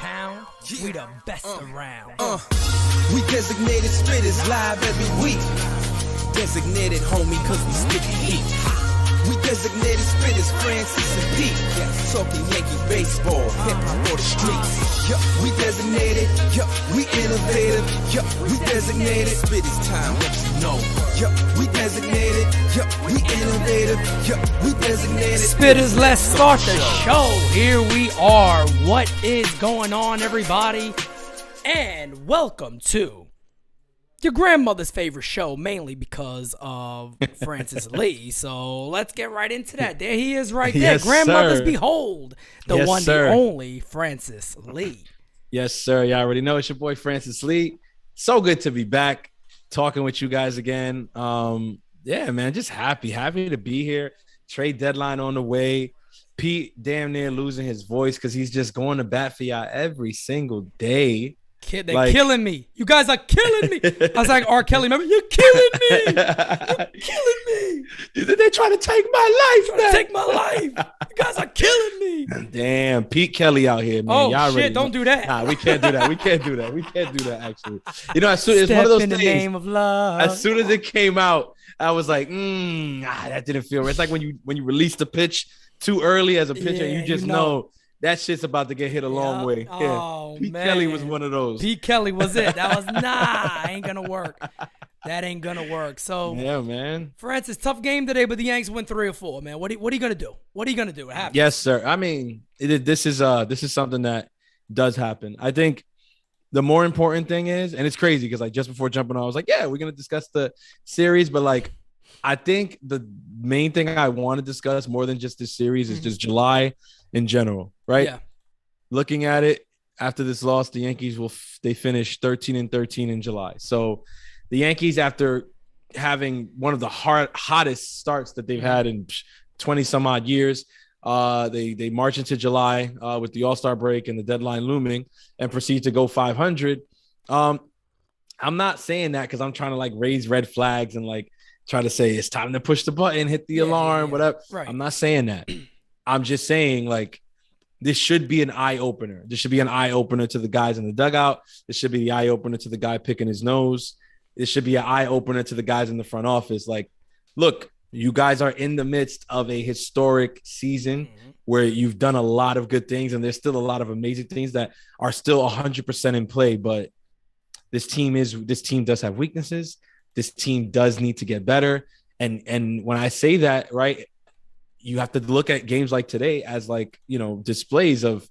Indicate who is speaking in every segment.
Speaker 1: town, we the best around.
Speaker 2: We designated spitters live every week. Designated homie cause we stick heat. We designated spitters, Francis and Pete. Talking Yankee baseball, hip-hop or the streets. We designated, we innovative. We designated, spitters time, what you know. We designated, we innovative. We designated.
Speaker 1: Spitters, let's start the show. Here we are. What is going on, everybody? And welcome to your grandmother's favorite show, mainly because of Francis Lee. So let's get right into that. There he is right there.
Speaker 3: Yes,
Speaker 1: Grandmothers
Speaker 3: sir.
Speaker 1: Behold, the
Speaker 3: Yes,
Speaker 1: one,
Speaker 3: sir.
Speaker 1: the only Francis Lee.
Speaker 3: Yes, sir. You already know it's your boy Francis Lee. So good to be back talking with you guys again. Yeah, man, just happy to be here. Trade deadline on the way. Pete damn near losing his voice because he's just going to bat for y'all every single day.
Speaker 1: They're killing me. You guys are killing me. I was like, R. Kelly, remember? You're killing me. You're killing me.
Speaker 3: They're trying to take my life, man.
Speaker 1: Take my life. You guys are killing me.
Speaker 3: Damn, Pete Kelly out here, man.
Speaker 1: Oh,
Speaker 3: y'all
Speaker 1: shit, don't do that.
Speaker 3: Nah, we can't do that. We can't do that, actually. You know, as soon it's one of those
Speaker 1: in the
Speaker 3: things.
Speaker 1: Name of love.
Speaker 3: As soon as it came out, I was like, that didn't feel right. It's like when you release the pitch too early as a pitcher,
Speaker 1: Yeah,
Speaker 3: you just
Speaker 1: you
Speaker 3: know that shit's about to get hit a long way.
Speaker 1: Oh,
Speaker 3: Pete
Speaker 1: man.
Speaker 3: Kelly was one of those.
Speaker 1: Pete Kelly was it. That was ain't gonna work. That ain't gonna work. So
Speaker 3: Yeah, man.
Speaker 1: Francis, tough game today, but the Yanks win 3 or 4. Man, what are you gonna do? What are you gonna do? What happened?
Speaker 3: Yes, sir. I mean, this is something that does happen. I think the more important thing is, and it's crazy because like just before jumping on, I was like, yeah, we're gonna discuss the series, but like I think the main thing I want to discuss more than just this series is just July in general, right?
Speaker 1: Yeah.
Speaker 3: Looking at it after this loss, the Yankees they finish 13-13 in July. So the Yankees, after having one of the hottest starts that they've had in 20 some odd years, they march into July with the All-Star break and the deadline looming and proceed to go 500. I'm not saying that because I'm trying to like raise red flags and like try to say it's time to push the button, hit the alarm, whatever.
Speaker 1: Right.
Speaker 3: I'm not saying that. I'm just saying like this should be an eye opener. This should be an eye opener to the guys in the dugout. This should be the eye opener to the guy picking his nose. This should be an eye opener to the guys in the front office. Like, look, you guys are in the midst of a historic season where you've done a lot of good things, and there's still a lot of amazing things that are still 100% in play. But this team does have weaknesses. This team does need to get better. And when I say that, right, you have to look at games like today as like, you know, displays of,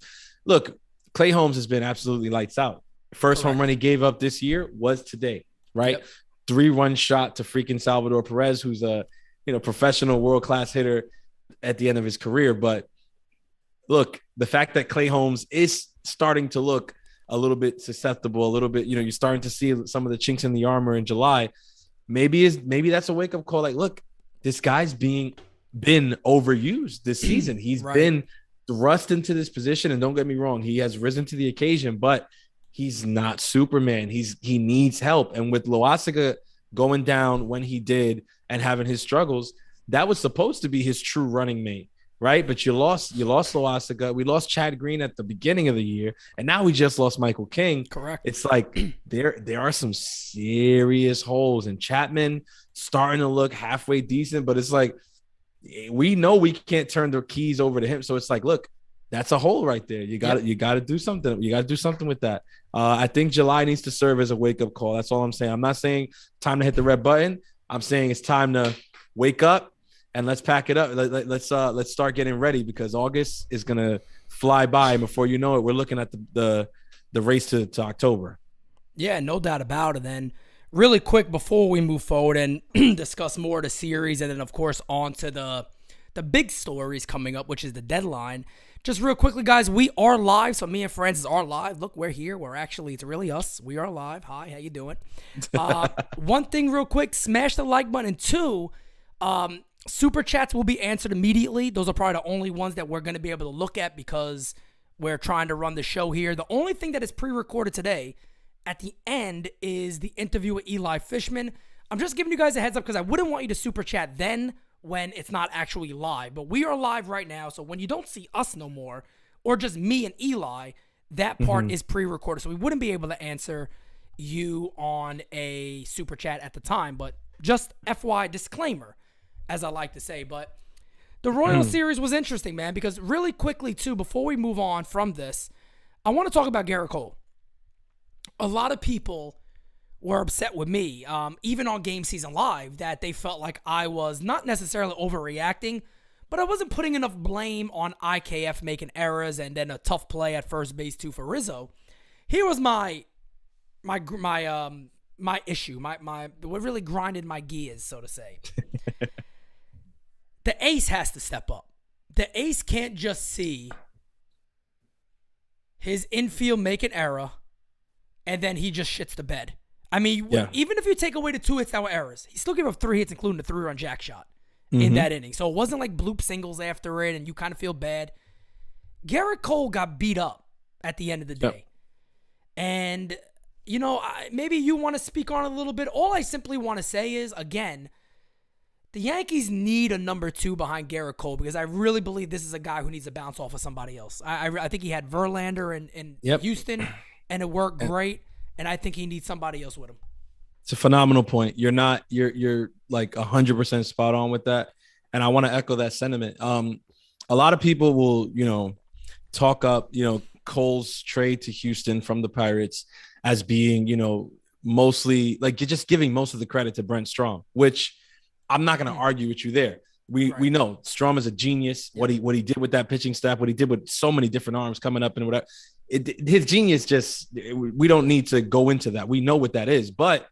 Speaker 3: look, Clay Holmes has been absolutely lights out. First home run he gave up this year was today, right?
Speaker 1: Yep.
Speaker 3: 3-run shot to freaking Salvador Perez, who's a, you know, professional world-class hitter at the end of his career. But look, the fact that Clay Holmes is starting to look a little bit susceptible, a little bit, you know, you're starting to see some of the chinks in the armor in July. Maybe that's a wake-up call. Like, look, this guy's been overused this season. He's been thrust into this position, and don't get me wrong, he has risen to the occasion, but he's not Superman. He needs help. And with Loaisiga going down when he did and having his struggles, that was supposed to be his true running mate, right? But you lost Loaisiga. We lost Chad Green at the beginning of the year, and now we just lost Michael King.
Speaker 1: Correct.
Speaker 3: It's like there are some serious holes, and Chapman starting to look halfway decent, but it's like we know we can't turn the keys over to him. So it's like, look, that's a hole right there. You got to do something. You got to do something with that. I think July needs to serve as a wake-up call. That's all I'm saying. I'm not saying time to hit the red button. I'm saying it's time to wake up and let's pack it up. Let's start getting ready because August is gonna fly by. And before you know it, we're looking at the race to October.
Speaker 1: Yeah, no doubt about it. Then really quick before we move forward and discuss more of the series, and then of course on to the big stories coming up, which is the deadline. Just real quickly, guys, we are live. So me and Francis are live. Look, we're here. It's really us. We are live. Hi, how you doing? One thing real quick, smash the like button. And 2, super chats will be answered immediately. Those are probably the only ones that we're going to be able to look at because we're trying to run the show here. The only thing that is pre-recorded today at the end is the interview with Eli Fishman. I'm just giving you guys a heads up because I wouldn't want you to super chat then when it's not actually live. But we are live right now, so when you don't see us no more, or just me and Eli, that part is pre-recorded, so we wouldn't be able to answer you on a super chat at the time. But just FY disclaimer, as I like to say. But the Royals series was interesting, man, because really quickly, too, before we move on from this, I want to talk about Gerrit Cole. A lot of people were upset with me, even on Game Season Live, that they felt like I was not necessarily overreacting, but I wasn't putting enough blame on IKF making errors and then a tough play at first base, too, for Rizzo. Here was my issue, what really grinded my gears, so to say. The ace has to step up. The ace can't just see his infield make an error and then he just shits the bed. I mean, even if you take away the 2 hits that were errors, he still gave up 3 hits, including the 3-run jack shot in that inning. So it wasn't like bloop singles after it and you kind of feel bad. Gerrit Cole got beat up at the end of the day. And, you know, maybe you want to speak on it a little bit. All I simply want to say is, again, the Yankees need a number 2 behind Gerrit Cole because I really believe this is a guy who needs to bounce off of somebody else. I think he had Verlander in Houston, and it worked great, and I think he needs somebody else with him.
Speaker 3: It's a phenomenal point. You're like 100% spot on with that, and I want to echo that sentiment. A lot of people will, talk up, Cole's trade to Houston from the Pirates as being, mostly like you're just giving most of the credit to Brent Strom, which I'm not going to argue with you there. We know Strom is a genius. What he did with that pitching staff, what he did with so many different arms coming up and whatever. His genius we don't need to go into that. We know what that is. But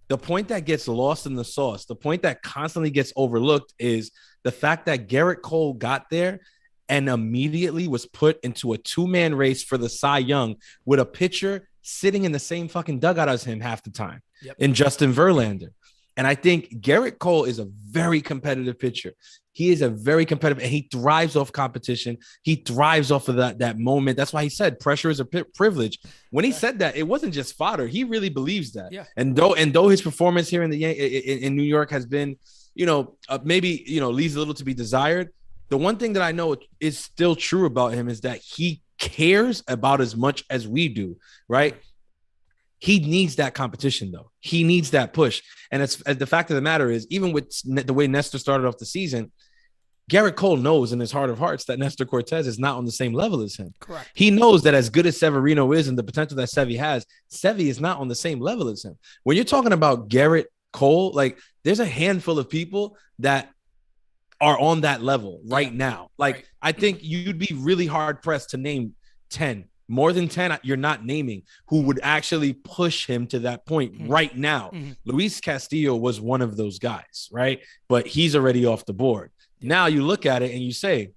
Speaker 3: the point that gets lost in the sauce, the point that constantly gets overlooked is the fact that Gerrit Cole got there and immediately was put into a 2-man race for the Cy Young with a pitcher sitting in the same fucking dugout as him half the time in Justin Verlander. And I think Gerrit Cole is a very competitive pitcher. He is a very competitive, and he thrives off competition. He thrives off of that moment. That's why he said pressure is a privilege. When he said that, it wasn't just fodder. He really believes that. Yeah. And though his performance here in New York has been, maybe leaves a little to be desired. The one thing that I know is still true about him is that he cares about as much as we do, right? He needs that competition, though. He needs that push. And it's the fact of the matter is, even with the way Nestor started off the season, Gerrit Cole knows in his heart of hearts that Nestor Cortez is not on the same level as him.
Speaker 1: Correct.
Speaker 3: He knows that as good as Severino is and the potential that Sevy has, Sevy is not on the same level as him. When you're talking about Gerrit Cole, like there's a handful of people that are on that level right now. Like I think you'd be really hard pressed to name 10. More than 10, you're not naming who would actually push him to that point right now. Luis Castillo was one of those guys, right? But he's already off the board. Now you look at it and you say,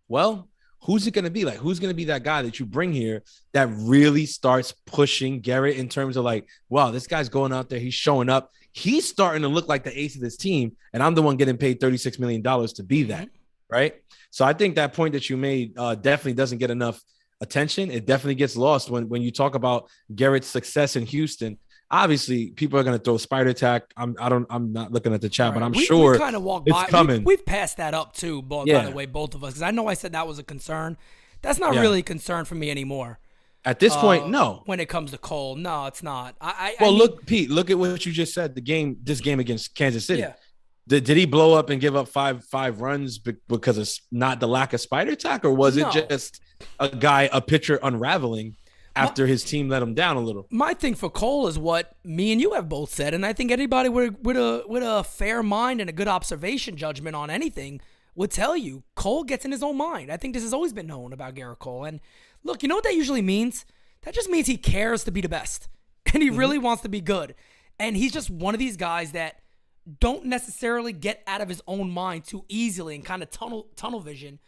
Speaker 3: well, who's it going to be? Like, who's going to be that guy that you bring here that really starts pushing Gerrit in terms of like, wow, this guy's going out there. He's showing up. He's starting to look like the ace of this team. And I'm the one getting paid $36 million to be that, right? So I think that point that you made definitely doesn't get enough attention. It definitely gets lost when you talk about Gerrit's success in Houston. Obviously, people are going to throw spider attack. I'm not looking at the chat, but I'm sure
Speaker 1: we kind of walked by. Coming. We've passed that up too, by the way, both of us. Because I know I said that was a concern. That's not really a concern for me anymore.
Speaker 3: At this point, no.
Speaker 1: When it comes to Cole, no, it's not.
Speaker 3: Look, Pete, look at what you just said. This game against Kansas City. Yeah. Did he blow up and give up five runs because of not the lack of spider attack, or was it just a pitcher unraveling after his team let him down a little?
Speaker 1: My thing for Cole is what me and you have both said, and I think anybody with a fair mind and a good observation judgment on anything would tell you Cole gets in his own mind. I think this has always been known about Gerrit Cole. And look, you know what that usually means? That just means he cares to be the best, and he really wants to be good. And he's just one of these guys that don't necessarily get out of his own mind too easily and kind of tunnel vision.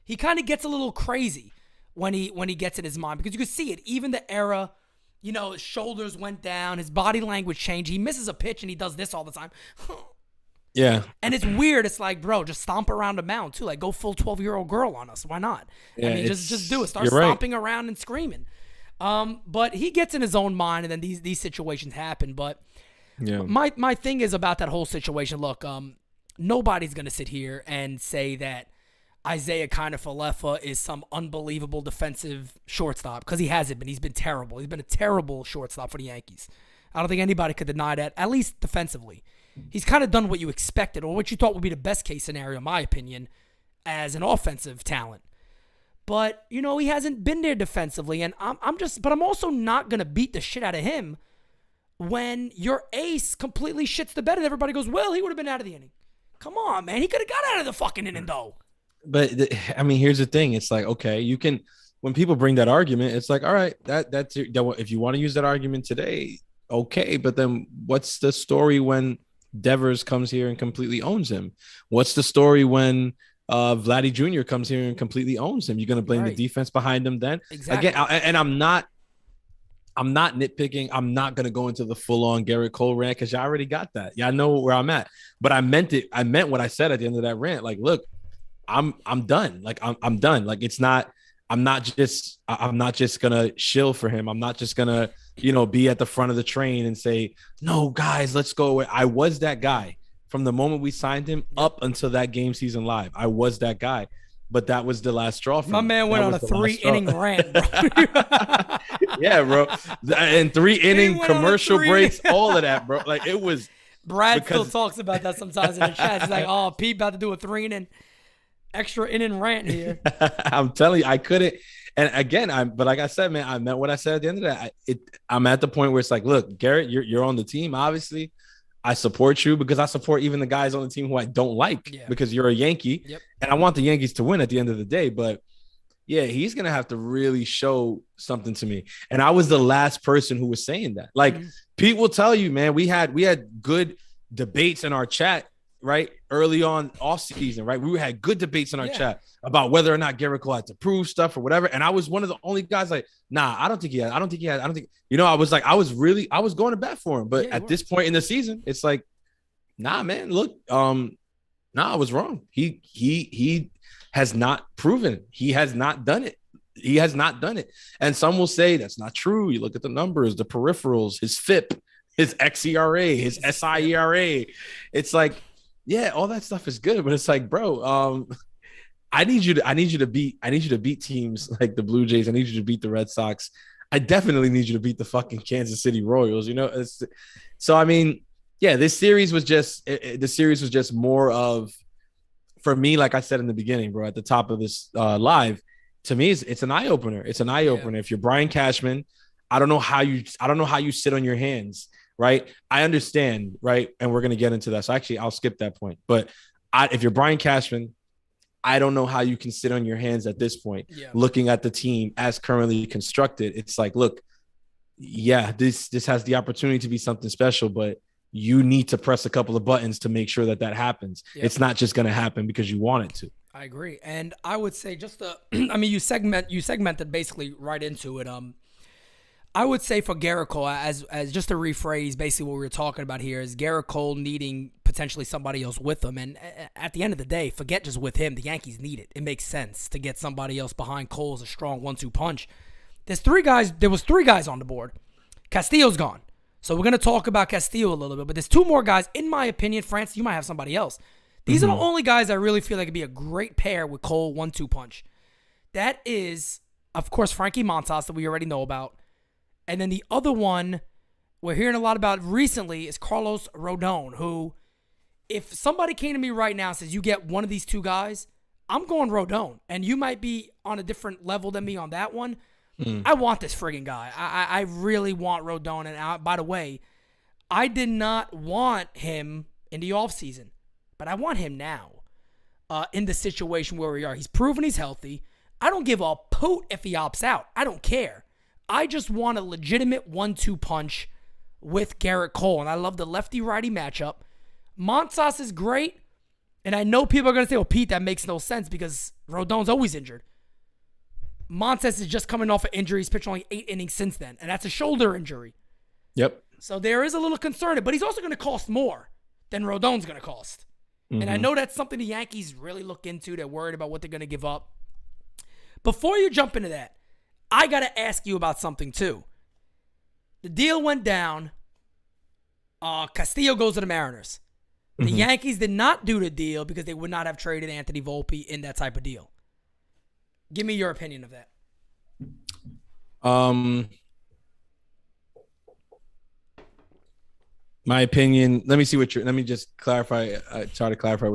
Speaker 1: He kind of gets a little crazy when he gets in his mind, because you can see it. Even the era, his shoulders went down, his body language changed. He misses a pitch and he does this all the time.
Speaker 3: Yeah.
Speaker 1: And it's weird. It's like, bro, just stomp around the mound too. Like, go full 12-year-old girl on us. Why not?
Speaker 3: Yeah,
Speaker 1: I mean, just do it. Start stomping around and screaming. But he gets in his own mind, and then these situations happen. But yeah, my thing is about that whole situation. Look, nobody's gonna sit here and say that Isaiah Kiner-Falefa is some unbelievable defensive shortstop, because he hasn't been. He's been terrible. He's been a terrible shortstop for the Yankees. I don't think anybody could deny that, at least defensively. He's kind of done what you expected, or what you thought would be the best case scenario, in my opinion, as an offensive talent. But, he hasn't been there defensively, and I'm also not going to beat the shit out of him when your ace completely shits the bed and everybody goes, well, he would have been out of the inning. Come on, man. He could have got out of the fucking inning, though.
Speaker 3: But here's the thing. It's like, okay, you can, when people bring that argument, it's like, all right, that's if you want to use that argument today, okay. But then what's the story when Devers comes here and completely owns him? What's the story when Vladdy Jr. comes here and completely owns him? You're going to blame the defense behind him then?
Speaker 1: Exactly.
Speaker 3: Again, and I'm not nitpicking. I'm not going to go into the full-on Gerrit Cole rant because y'all already got that. Y'all know where I'm at. But I meant it. I meant what I said at the end of that rant. Like, look, I'm done. Like, I'm done. Like, it's not. I'm not just gonna shill for him. I'm not just gonna, be at the front of the train and say, no, guys, let's go away. I was that guy from the moment we signed him up until that game season live. I was that guy. But that was the last straw for
Speaker 1: My
Speaker 3: me.
Speaker 1: man went on a 3-inning rant, bro.
Speaker 3: Yeah, bro. And 3-inning commercial breaks, all of that, bro. Like, it was.
Speaker 1: Brad still talks about that sometimes in the chat. He's like, oh, Pete about to do a 3-inning extra inning rant here.
Speaker 3: I'm telling you, I couldn't. And again, but like I said, man, I meant what I said at the end of that. I'm at the point where it's like, look, Gerrit, you're on the team, obviously. I support you because I support even the guys on the team who I don't like because you're a Yankee.
Speaker 1: Yep.
Speaker 3: And I want the Yankees to win at the end of the day. But yeah, he's going to have to really show something to me. And I was the last person who was saying that. Like, Pete will tell you, man, we had good debates in our chat, right? Early on off season, right? We had good debates in our chat about whether or not Gerrit Cole had to prove stuff or whatever. And I was one of the only guys like, nah, I don't think he had. I was going to bat for him. But at this point in the season, it's like, nah, man, look, I was wrong. He has not proven it. He has not done it. He has not done it. And some will say that's not true. You look at the numbers, the peripherals, his FIP, his XERA, his SIERA. It's like, yeah, all that stuff is good, but it's like, bro, I need you to beat teams like the Blue Jays. I need you to beat the Red Sox. I definitely need you to beat the fucking Kansas City Royals. So I mean, yeah, the series was just more of, for me, like I said in the beginning, bro, at the top of this live, to me, it's an eye opener. It's an eye opener. If you're Brian Cashman, I don't know how you sit on your hands. Right. I understand. Right. And we're going to get into that. So actually, I'll skip that point. But if you're Brian Cashman, I don't know how you can sit on your hands at this point, looking at the team as currently constructed. It's like, look, this has the opportunity to be something special, but you need to press a couple of buttons to make sure that happens. It's not just going to happen because you want it to.
Speaker 1: I agree. And I would say you segmented basically right into it. I would say for Gerrit Cole, as just to rephrase basically what we were talking about here, is Gerrit Cole needing potentially somebody else with him. And at the end of the day, forget just with him, the Yankees need it. It makes sense to get somebody else behind Cole as a strong 1-2 punch. There was 3 guys on the board. Castillo's gone. So we're going to talk about Castillo a little bit. But there's 2 more guys, in my opinion. France, you might have somebody else. These are the only guys I really feel like could be a great pair with Cole 1-2 punch. That is, of course, Frankie Montas that we already know about. And then the other one we're hearing a lot about recently is Carlos Rodon, who, if somebody came to me right now and says, you get one of these 2 guys, I'm going Rodon. And you might be on a different level than me on that one. I want this friggin' guy. I really want Rodon. And by the way, I did not want him in the offseason, but I want him now in the situation where we are. He's proven he's healthy. I don't give a poot if he opts out. I don't care. I just want a legitimate 1-2 punch with Gerrit Cole. And I love the lefty-righty matchup. Montas is great. And I know people are going to say, well, Pete, that makes no sense because Rodon's always injured. Montas is just coming off an injury. He's pitched only 8 innings since then. And that's a shoulder injury.
Speaker 3: Yep.
Speaker 1: So there is a little concern. But he's also going to cost more than Rodon's going to cost. And I know that's something the Yankees really look into. They're worried about what they're going to give up. Before you jump into that, I got to ask you about something too. The deal went down. Castillo goes to the Mariners. The Yankees did not do the deal because they would not have traded Anthony Volpe in that type of deal. Give me your opinion of that.
Speaker 3: My opinion. Let me just clarify. Try to clarify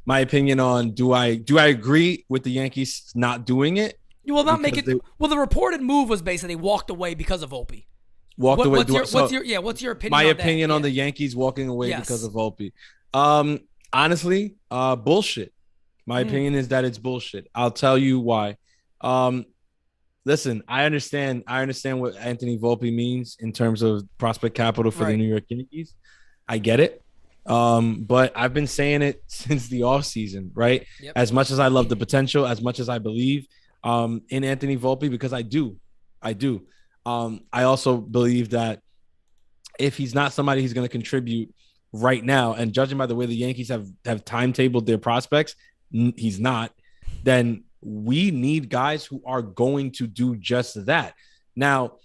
Speaker 3: my opinion on do I agree with the Yankees not doing it?
Speaker 1: You will not make it. The reported move was basically walked away because of Volpe.
Speaker 3: Walked away.
Speaker 1: What's your opinion?
Speaker 3: My opinion on the Yankees walking away because of Volpe. Honestly, bullshit. My opinion is that it's bullshit. I'll tell you why. Listen, I understand what Anthony Volpe means in terms of prospect capital for the New York Yankees. I get it. But I've been saying it since the offseason, right? Yep. As much as I love the potential, as much as I believe in Anthony Volpe, because I do. I also believe that if he's not somebody who's going to contribute right now, and judging by the way the Yankees have timetabled their prospects, he's not, then we need guys who are going to do just that. Now,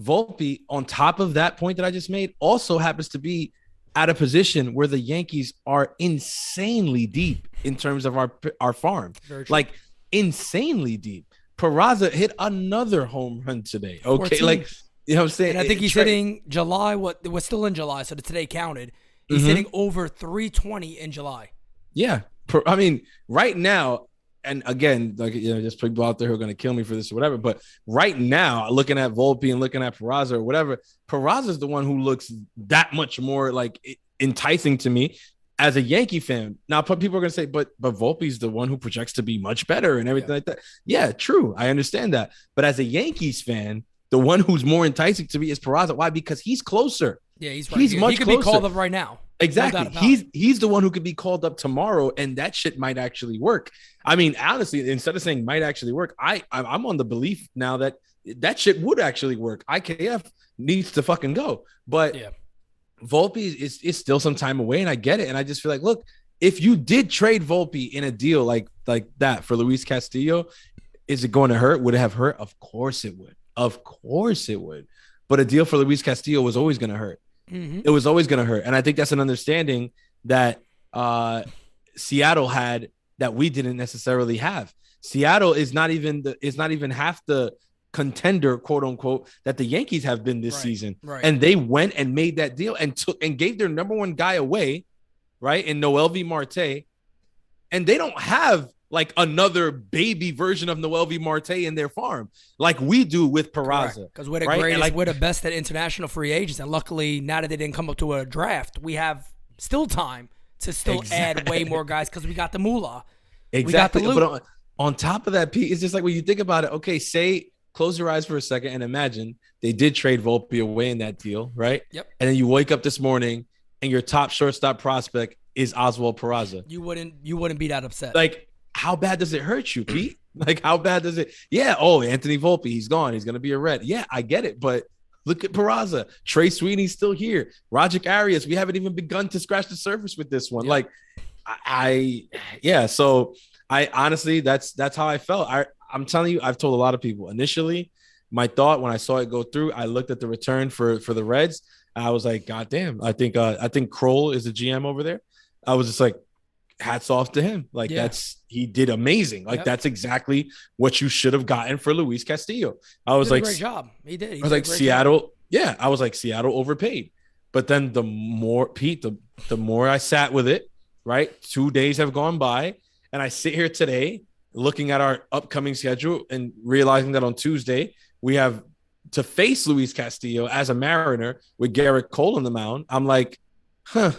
Speaker 3: Volpe, on top of that point that I just made, also happens to be at a position where the Yankees are insanely deep in terms of our farm. Like, insanely deep. Peraza hit another home run today. Okay,
Speaker 1: 14.
Speaker 3: Like, you know what I'm saying?
Speaker 1: And I think he's hitting July. It was still in July, so today counted. He's hitting over 320 in July.
Speaker 3: Yeah. I mean, right now, and again, like, you know, just people out there who are going to kill me for this or whatever, but right now, looking at Volpe and looking at Peraza or whatever, Peraza is the one who looks that much more like enticing to me as a Yankee fan. Now, people are going to say, but Volpe's the one who projects to be much better and everything like that. Yeah, true. I understand that. But as a Yankees fan, the one who's more enticing to me is Peraza. Why? Because he's closer.
Speaker 1: Yeah, he's right. He could be called up right now.
Speaker 3: Exactly. No, he's the one who could be called up tomorrow, and that shit might actually work. I mean, honestly, instead of saying might actually work, I'm on the belief now that shit would actually work. IKF needs to fucking go. But Volpe is still some time away, and I get it. And I just feel like, look, if you did trade Volpe in a deal like that for Luis Castillo, is it going to hurt? Would it have hurt? Of course it would. Of course it would. But a deal for Luis Castillo was always going to hurt. Mm-hmm. It was always going to hurt. And I think that's an understanding that Seattle had that we didn't necessarily have. Seattle is not even half the contender, quote unquote, that the Yankees have been this season. Right. And they went and made that deal and gave their number one guy away, right, in Noelvi Marte. And they don't have like another baby version of Noelvi Marte in their farm like we do with Peraza.
Speaker 1: Because we're the greatest, we're the best at international free agents. And luckily, now that they didn't come up to a draft, we have still time to still add way more guys because we got the moolah.
Speaker 3: Exactly. But on top of that, Pete, it's just like when you think about it, okay, close your eyes for a second and imagine they did trade Volpe away in that deal, right?
Speaker 1: Yep.
Speaker 3: And then you wake up this morning and your top shortstop prospect is Oswald Peraza.
Speaker 1: You wouldn't be that upset.
Speaker 3: Like, how bad does it hurt you, Pete? Like, how bad does it? Yeah. Oh, Anthony Volpe, he's gone. He's going to be a Red. Yeah, I get it. But look at Peraza. Trey Sweeney's still here. Roger Arias, we haven't even begun to scratch the surface with this one. Yep. Like, so I honestly, that's how I felt. I'm telling you, I've told a lot of people initially, my thought when I saw it go through, I looked at the return for the Reds. I was like, God damn, I think Kroll is the GM over there. I was just like, hats off to him. Like he did amazing. Like that's exactly what you should have gotten for Luis Castillo. I was like,
Speaker 1: great job. He did.
Speaker 3: I was like, Seattle. Yeah. I was like, Seattle overpaid. But then the more Pete, the more I sat with it, right? 2 days have gone by and I sit here today looking at our upcoming schedule and realizing that on Tuesday we have to face Luis Castillo as a Mariner with Gerrit Cole on the mound. I'm like, how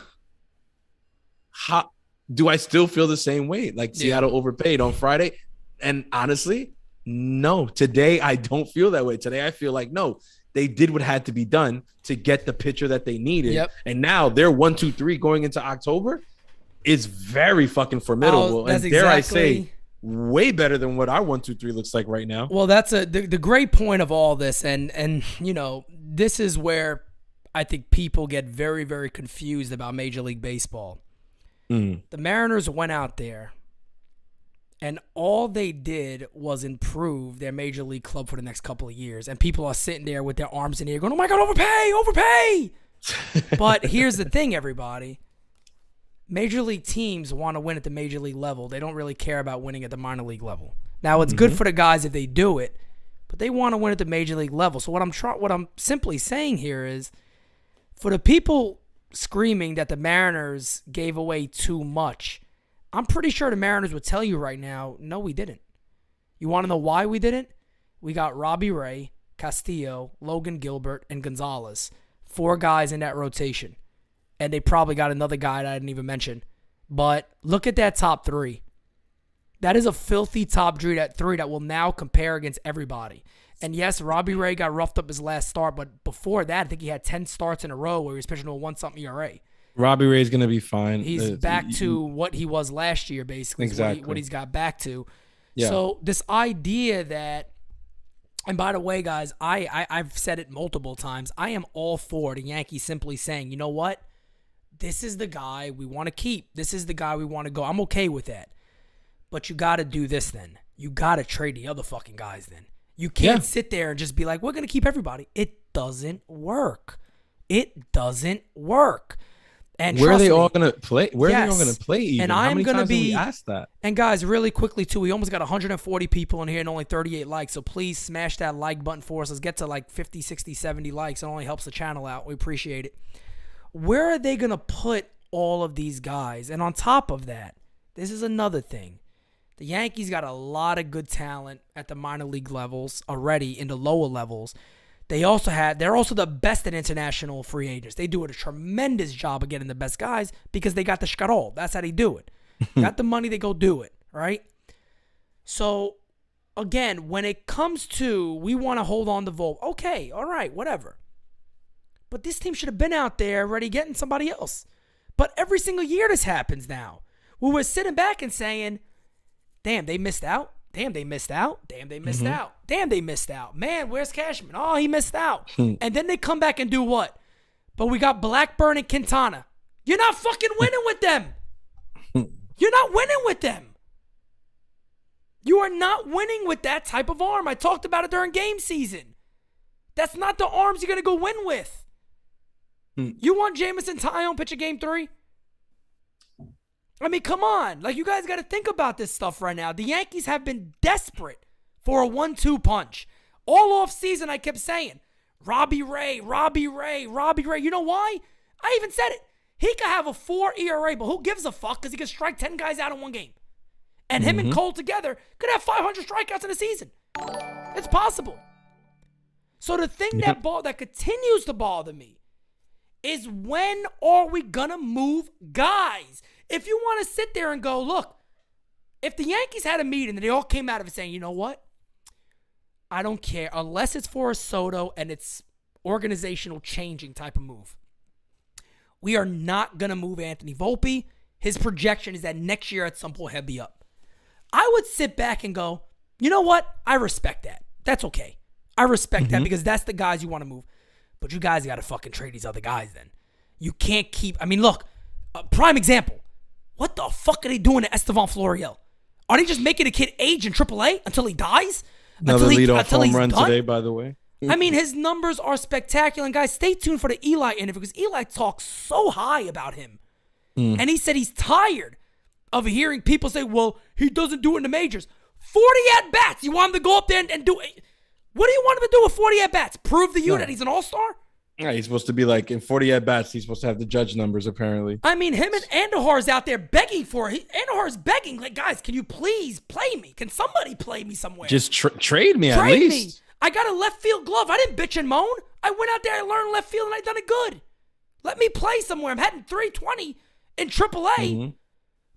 Speaker 3: do I still feel the same way? Like Seattle overpaid on Friday? And honestly, no. Today, I don't feel that way. Today, I feel like, no, they did what had to be done to get the pitcher that they needed. Yep. And now their 1, 2, 3 going into October is very fucking formidable. And dare I say, way better than what our 1, 2, 3 looks like right now.
Speaker 1: Well, that's the great point of all this. And you know, this is where I think people get very, very confused about Major League Baseball. The Mariners went out there, and all they did was improve their Major League club for the next couple of years. And people are sitting there with their arms in the air going, oh, my God, overpay. But here's the thing, everybody. Major league teams want to win at the major league level. They don't really care about winning at the minor league level. Now, it's good for the guys if they do it, but they want to win at the major league level. So what I'm simply saying here is, for the people screaming that the Mariners gave away too much, I'm pretty sure the Mariners would tell you right now, no, we didn't. You want to know why we didn't? We got Robbie Ray, Castillo, Logan Gilbert, and Gonzalez. 4 guys in that rotation. And they probably got another guy that I didn't even mention. But look at that top 3. That is a filthy top 3 that will now compare against everybody. And yes, Robbie Ray got roughed up his last start, but before that, I think he had 10 starts in a row where he was pitching to a 1-something ERA.
Speaker 3: Robbie Ray's going to be fine.
Speaker 1: He's back to what he was last year, basically.
Speaker 3: Exactly.
Speaker 1: What he's got back to.
Speaker 3: Yeah.
Speaker 1: So this idea that, and by the way, guys, I've said it multiple times, I am all for the Yankees simply saying, you know what? This is the guy we want to keep. This is the guy we want to go. I'm okay with that. But you got to do this then. You got to trade the other fucking guys then. You can't sit there and just be like, we're going to keep everybody. It doesn't work. It doesn't work. And
Speaker 3: where are they all going to play? Where are they all going to play even?
Speaker 1: And
Speaker 3: How many times have we asked that?
Speaker 1: And guys, really quickly too, we almost got 140 people in here and only 38 likes. So please smash that like button for us. Let's get to like 50, 60, 70 likes. It only helps the channel out. We appreciate it. Where are they going to put all of these guys? And on top of that, this is another thing. The Yankees got a lot of good talent at the minor league levels already, in the lower levels. They're also the best at international free agents. They do a tremendous job of getting the best guys because they got the schedule. That's how they do it. Got the money, they go do it, right? So, again, when it comes to we want to hold on to Volpe, okay, all right, whatever. But this team should have been out there already getting somebody else. But every single year this happens now. We were sitting back and saying, damn, they missed out. Damn, they missed out. Damn, they missed out. Damn, they missed out. Man, where's Cashman? Oh, he missed out. And then they come back and do what? But we got Blackburn and Quintana. You're not fucking winning with them. You're not winning with them. You are not winning with that type of arm. I talked about it during game season. That's not the arms you're going to go win with. You want Jameson Taillon pitch a game 3? I mean, come on. Like, you guys got to think about this stuff right now. The Yankees have been desperate for a 1-2 punch. All off season, I kept saying, Robbie Ray, Robbie Ray, Robbie Ray. You know why? I even said it. He could have a 4 ERA, but who gives a fuck? Because he could strike 10 guys out in one game. And him and Cole together could have 500 strikeouts in a season. It's possible. So the thing that continues to bother me is, when are we going to move guys? If you want to sit there and go, look, if the Yankees had a meeting and they all came out of it saying, you know what? I don't care, unless it's for a Soto and it's organizational changing type of move. We are not going to move Anthony Volpe. His projection is that next year at some point he'll be up. I would sit back and go, you know what? I respect that. That's okay. I respect that because that's the guys you want to move. But you guys got to fucking trade these other guys then. You can't keep, I mean, look, prime example. What the fuck are they doing to Estevan Florial? Are they just making a kid age in AAA until he dies?
Speaker 3: Another leadoff home run today, by the way.
Speaker 1: I mean, his numbers are spectacular. And guys, stay tuned for the Eli interview because Eli talks so high about him. And he said he's tired of hearing people say, well, he doesn't do it in the majors. 40 at-bats. You want him to go up there and do it? What do you want him to do with 40 at-bats? Prove to you that he's an all-star?
Speaker 3: Yeah, he's supposed to be like, in 40 at-bats, he's supposed to have the judge numbers, apparently.
Speaker 1: I mean, him and Andujar's out there begging for it. Andujar's begging, like, guys, can you please play me? Can somebody play me somewhere?
Speaker 3: Just trade me at least.
Speaker 1: Trade me. I got a left field glove. I didn't bitch and moan. I went out there, I learned left field, and I done it good. Let me play somewhere. I'm hitting 320 in AAA.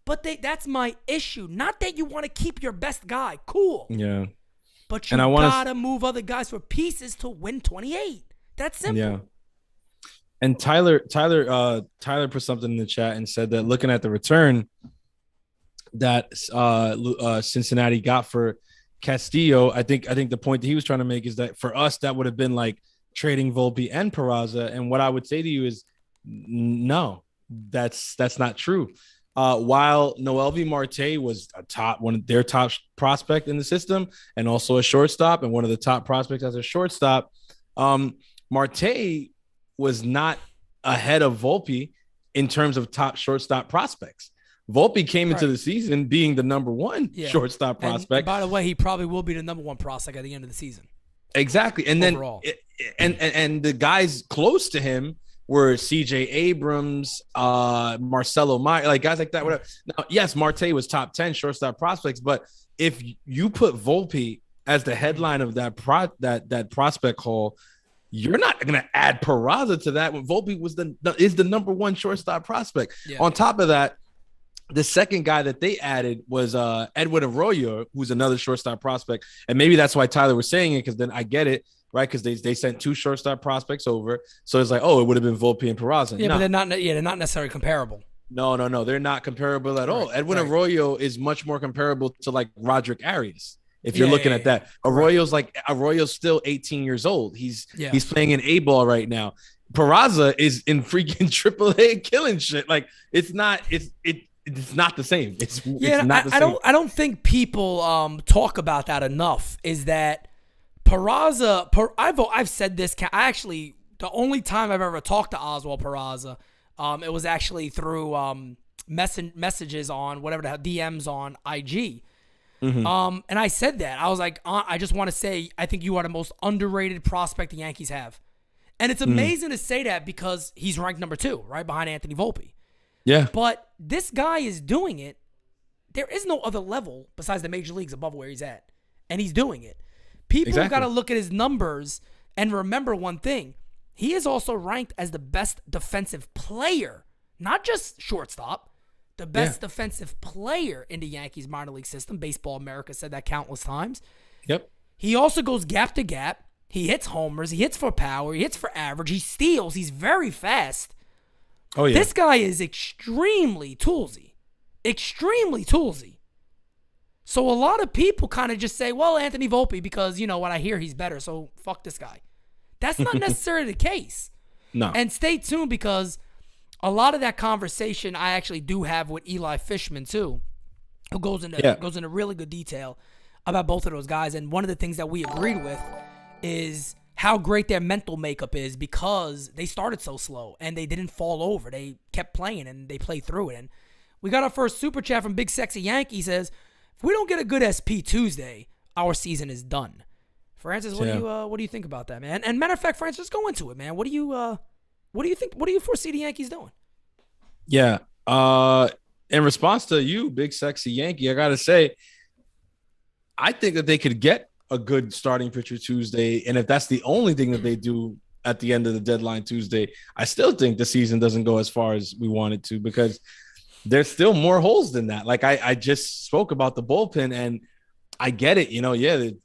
Speaker 1: But that's my issue. Not that you want to keep your best guy. Cool.
Speaker 3: Yeah.
Speaker 1: But you gotta move other guys for pieces to win 28. That's simple.
Speaker 3: Yeah. And Tyler put something in the chat and said that looking at the return that Cincinnati got for Castillo, I think the point that he was trying to make is that for us that would have been like trading Volpe and Peraza. And what I would say to you is, no, that's not true. While Noelvi Marte was one of their top prospect in the system and also a shortstop and one of the top prospects as a shortstop, Marte was not ahead of Volpe in terms of top shortstop prospects. Volpe came into the season being the number one shortstop prospect.
Speaker 1: And by the way, he probably will be the number one prospect at the end of the season.
Speaker 3: Exactly. And
Speaker 1: overall.
Speaker 3: then and the guys close to him were CJ Abrams, Marcelo Meyer, like guys like that. Whatever. Now, yes, Marte was top 10 shortstop prospects, but if you put Volpe as the headline of that prospect haul, you're not going to add Peraza to that when Volpe is the number one shortstop prospect. Yeah. On top of that, the second guy that they added was Edwin Arroyo, who's another shortstop prospect. And maybe that's why Tyler was saying it, because then I get it, right? Because they sent two shortstop prospects over. So it's like, oh, it would have been Volpe and Peraza.
Speaker 1: Yeah, but they're not necessarily comparable.
Speaker 3: No. They're not comparable at all. Edwin Arroyo is much more comparable to like Roderick Arias. If you're looking at that, Arroyo's still 18 years old. He's playing in A-ball right now. Peraza is in freaking AAA killing shit. Like it's not the same. It's not the same.
Speaker 1: I don't think people talk about that enough. Is that Peraza? I've said this. The only time I've ever talked to Oswald Peraza, it was actually through messages on whatever the hell, DMs on IG. Mm-hmm. And I said that. I was like, I just want to say, I think you are the most underrated prospect the Yankees have. And it's amazing to say that because he's ranked number 2, right behind Anthony Volpe.
Speaker 3: Yeah.
Speaker 1: But this guy is doing it. There is no other level besides the major leagues above where he's at. And he's doing it. People got to look at his numbers and remember one thing. He is also ranked as the best defensive player, not just shortstop. The best defensive player in the Yankees minor league system. Baseball America said that countless times.
Speaker 3: Yep.
Speaker 1: He also goes gap to gap. He hits homers. He hits for power. He hits for average. He steals. He's very fast.
Speaker 3: Oh, yeah.
Speaker 1: This guy is extremely toolsy. Extremely toolsy. So a lot of people kind of just say, well, Anthony Volpe, because, you know, what I hear he's better, so fuck this guy. That's not necessarily the case.
Speaker 3: No.
Speaker 1: And stay tuned because a lot of that conversation I actually do have with Eli Fishman too, who goes into really good detail about both of those guys. And one of the things that we agreed with is how great their mental makeup is because they started so slow and they didn't fall over. They kept playing and they played through it. And we got our first super chat from Big Sexy Yankee. He says, if we don't get a good SP Tuesday, our season is done. Francis, what do you think about that, man? And matter of fact, Francis, let's go into it, man. What do you think? What do you foresee the Yankees doing?
Speaker 3: Yeah. In response to you, Big Sexy Yankee, I gotta say, I think that they could get a good starting pitcher Tuesday, and if that's the only thing that they do at the end of the deadline Tuesday, I still think the season doesn't go as far as we want it to because there's still more holes than that. Like I just spoke about the bullpen, and I get it. You know,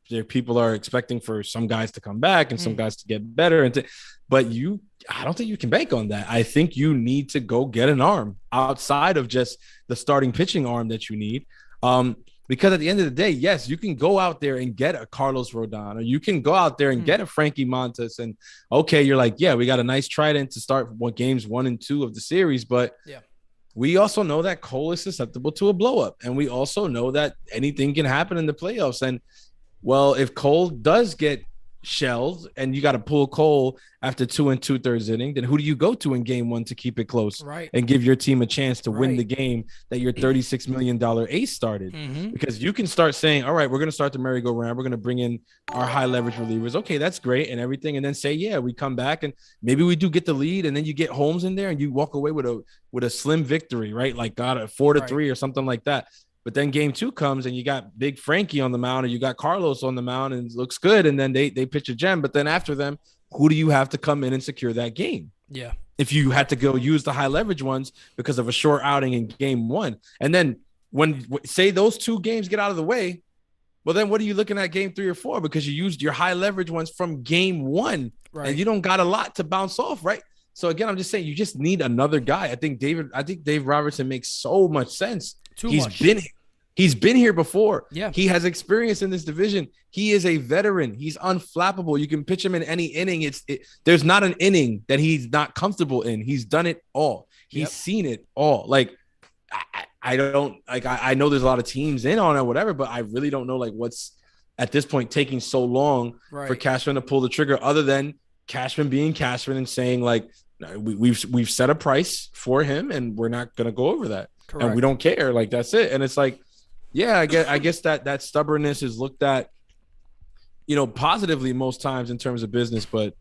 Speaker 3: there people are expecting for some guys to come back and some guys to get better, but I don't think you can bank on that. I think you need to go get an arm outside of just the starting pitching arm that you need. Because at the end of the day, yes, you can go out there and get a Carlos Rodon, or you can go out there and get a Frankie Montas. And okay, you're like, yeah, we got a nice trident to start games 1 and 2 of the series. But we also know that Cole is susceptible to a blow up. And we also know that anything can happen in the playoffs. And well, if Cole does get shelled and you got to pull Cole after 2 2/3 inning, then who do you go to in game 1 to keep it close and give your team a chance to win the game that your $36 million ace started? Because you can start saying, all right, we're going to start the merry-go-round. We're going to bring in our high leverage relievers. Okay, that's great and everything. And then say, yeah, we come back and maybe we do get the lead, and then you get Holmes in there and you walk away with a slim victory, right? Like got a 4-3 or something like that. But then game 2 comes and you got Big Frankie on the mound, or you got Carlos on the mound, and it looks good. And then they pitch a gem. But then after them, who do you have to come in and secure that game?
Speaker 1: Yeah.
Speaker 3: If you had to go use the high leverage ones because of a short outing in game 1. And then when say those 2 games get out of the way, well, then what are you looking at game 3 or 4? Because you used your high leverage ones from game 1 and you don't got a lot to bounce off, right? So again, I'm just saying you just need another guy. I think Dave Robertson makes so much sense. He's been here before.
Speaker 1: Yeah.
Speaker 3: He has experience in this division. He is a veteran. He's unflappable. You can pitch him in any inning. There's not an inning that he's not comfortable in. He's done it all. He's seen it all. Like I know there's a lot of teams in on it, whatever, but I really don't know like what's at this point taking so long for Cashman to pull the trigger, other than Cashman being Cashman and saying like, we've set a price for him, and we're not going to go over that.
Speaker 1: Correct.
Speaker 3: And we don't care. Like, that's it. And it's like, yeah, I guess that stubbornness is looked at, positively most times in terms of business, but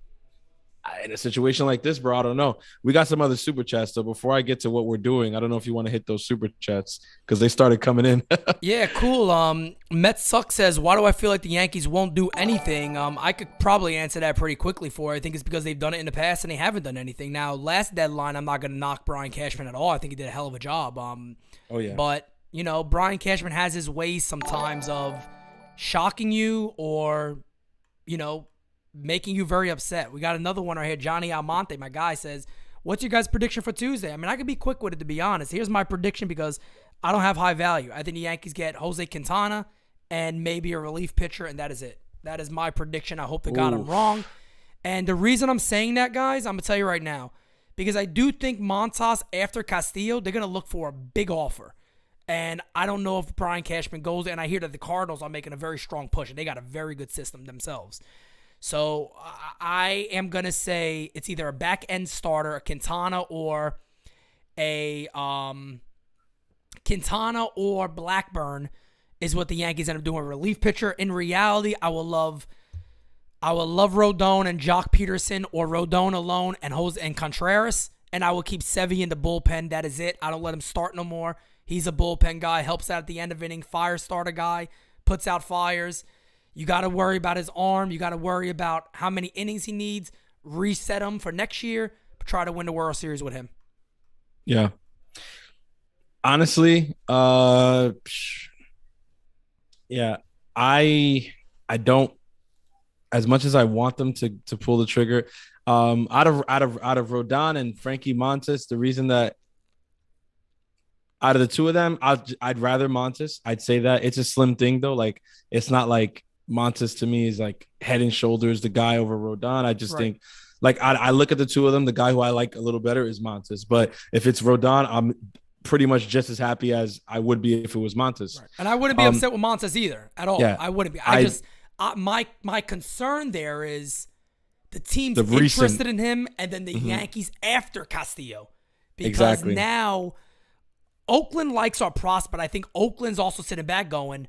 Speaker 3: in a situation like this, bro, I don't know. We got some other super chats, so before I get to what we're doing, I don't know if you want to hit those super chats because they started coming in.
Speaker 1: Yeah, cool. Met Suck says, why do I feel like the Yankees won't do anything? I could probably answer that pretty quickly for. I think it's because they've done it in the past and they haven't done anything. Now, last deadline, I'm not going to knock Brian Cashman at all. I think he did a hell of a job.
Speaker 3: Oh yeah.
Speaker 1: But Brian Cashman has his ways sometimes of shocking you or, making you very upset. We got another one right here. Johnny Almonte, my guy, says, what's your guys' prediction for Tuesday? I mean, I could be quick with it, to be honest. Here's my prediction because I don't have high value. I think the Yankees get Jose Quintana and maybe a relief pitcher, and that is it. That is my prediction. I hope to God I'm wrong. And the reason I'm saying that, guys, I'm going to tell you right now, because I do think Montas after Castillo, they're going to look for a big offer. And I don't know if Brian Cashman goes, and I hear that the Cardinals are making a very strong push, and they got a very good system themselves. So I am going to say it's either a back-end starter, a Quintana, or a Quintana or Blackburn is what the Yankees end up doing. Relief pitcher. In reality, I will love Rodon and Jock Peterson, or Rodon alone and Jose and Contreras, and I will keep Sevy in the bullpen. That is it. I don't let him start no more. He's a bullpen guy, helps out at the end of inning, fire starter guy, puts out fires. You got to worry about his arm. You got to worry about how many innings he needs. Reset him for next year. But try to win the World Series with him.
Speaker 3: Yeah. Honestly, yeah, I don't. As much as I want them to pull the trigger, out of Rodon and Frankie Montas, the reason that out of the two of them, I'd rather Montas. I'd say that it's a slim thing though. Like, it's not like Montas to me is like head and shoulders the guy over Rodon. I just think, like, I look at the two of them. The guy who I like a little better is Montas. But if it's Rodon, I'm pretty much just as happy as I would be if it was Montas.
Speaker 1: Right. And I wouldn't be upset with Montas either at all.
Speaker 3: Yeah,
Speaker 1: I wouldn't be. My concern there is the team's
Speaker 3: recent
Speaker 1: interested in him, and then the Yankees after Castillo. Because now Oakland likes our prospect. I think Oakland's also sitting back going,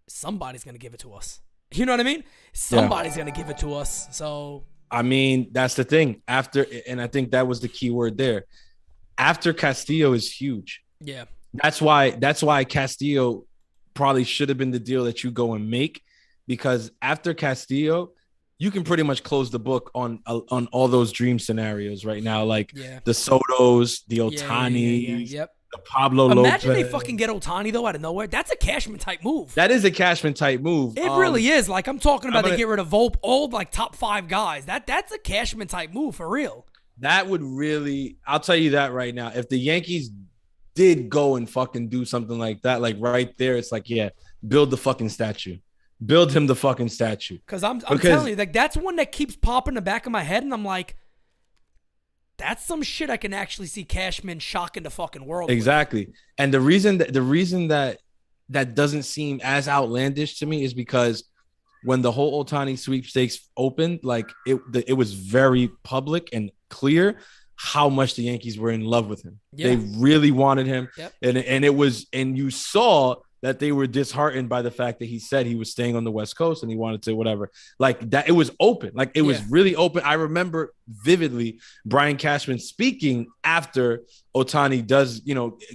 Speaker 1: somebody's going to give it to us. You know what I mean? Somebody's going to give it to us. So,
Speaker 3: I mean, that's the thing. And I think that was the key word there. After Castillo is huge.
Speaker 1: Yeah.
Speaker 3: That's why Castillo probably should have been the deal that you go and make, because after Castillo, you can pretty much close the book on all those dream scenarios right now, like the Sotos, the Ohtani,
Speaker 1: Yep.
Speaker 3: the Pablo Lopez.
Speaker 1: Imagine they fucking get Ohtani though out of nowhere. That's a Cashman type move.
Speaker 3: That is a Cashman type move.
Speaker 1: It really is. Like, I'm talking about they get rid of Volpe, old like top 5 guys. That's a Cashman type move for real.
Speaker 3: That would really, I'll tell you that right now. If the Yankees did go and fucking do something like that, like right there, it's like, yeah, build the fucking statue. Build him the fucking statue.
Speaker 1: Because I'm telling you, like, that's one that keeps popping in the back of my head, and I'm like, that's some shit I can actually see Cashman shocking the fucking world.
Speaker 3: Exactly. With. And the reason that doesn't seem as outlandish to me is because when the whole Ohtani sweepstakes opened, like it was very public and clear how much the Yankees were in love with him. Yeah. They really wanted him. Yep. And you saw that they were disheartened by the fact that he said he was staying on the West Coast and he wanted to whatever. Like that, it was open. Like it was really open. I remember vividly Brian Cashman speaking after Ohtani does,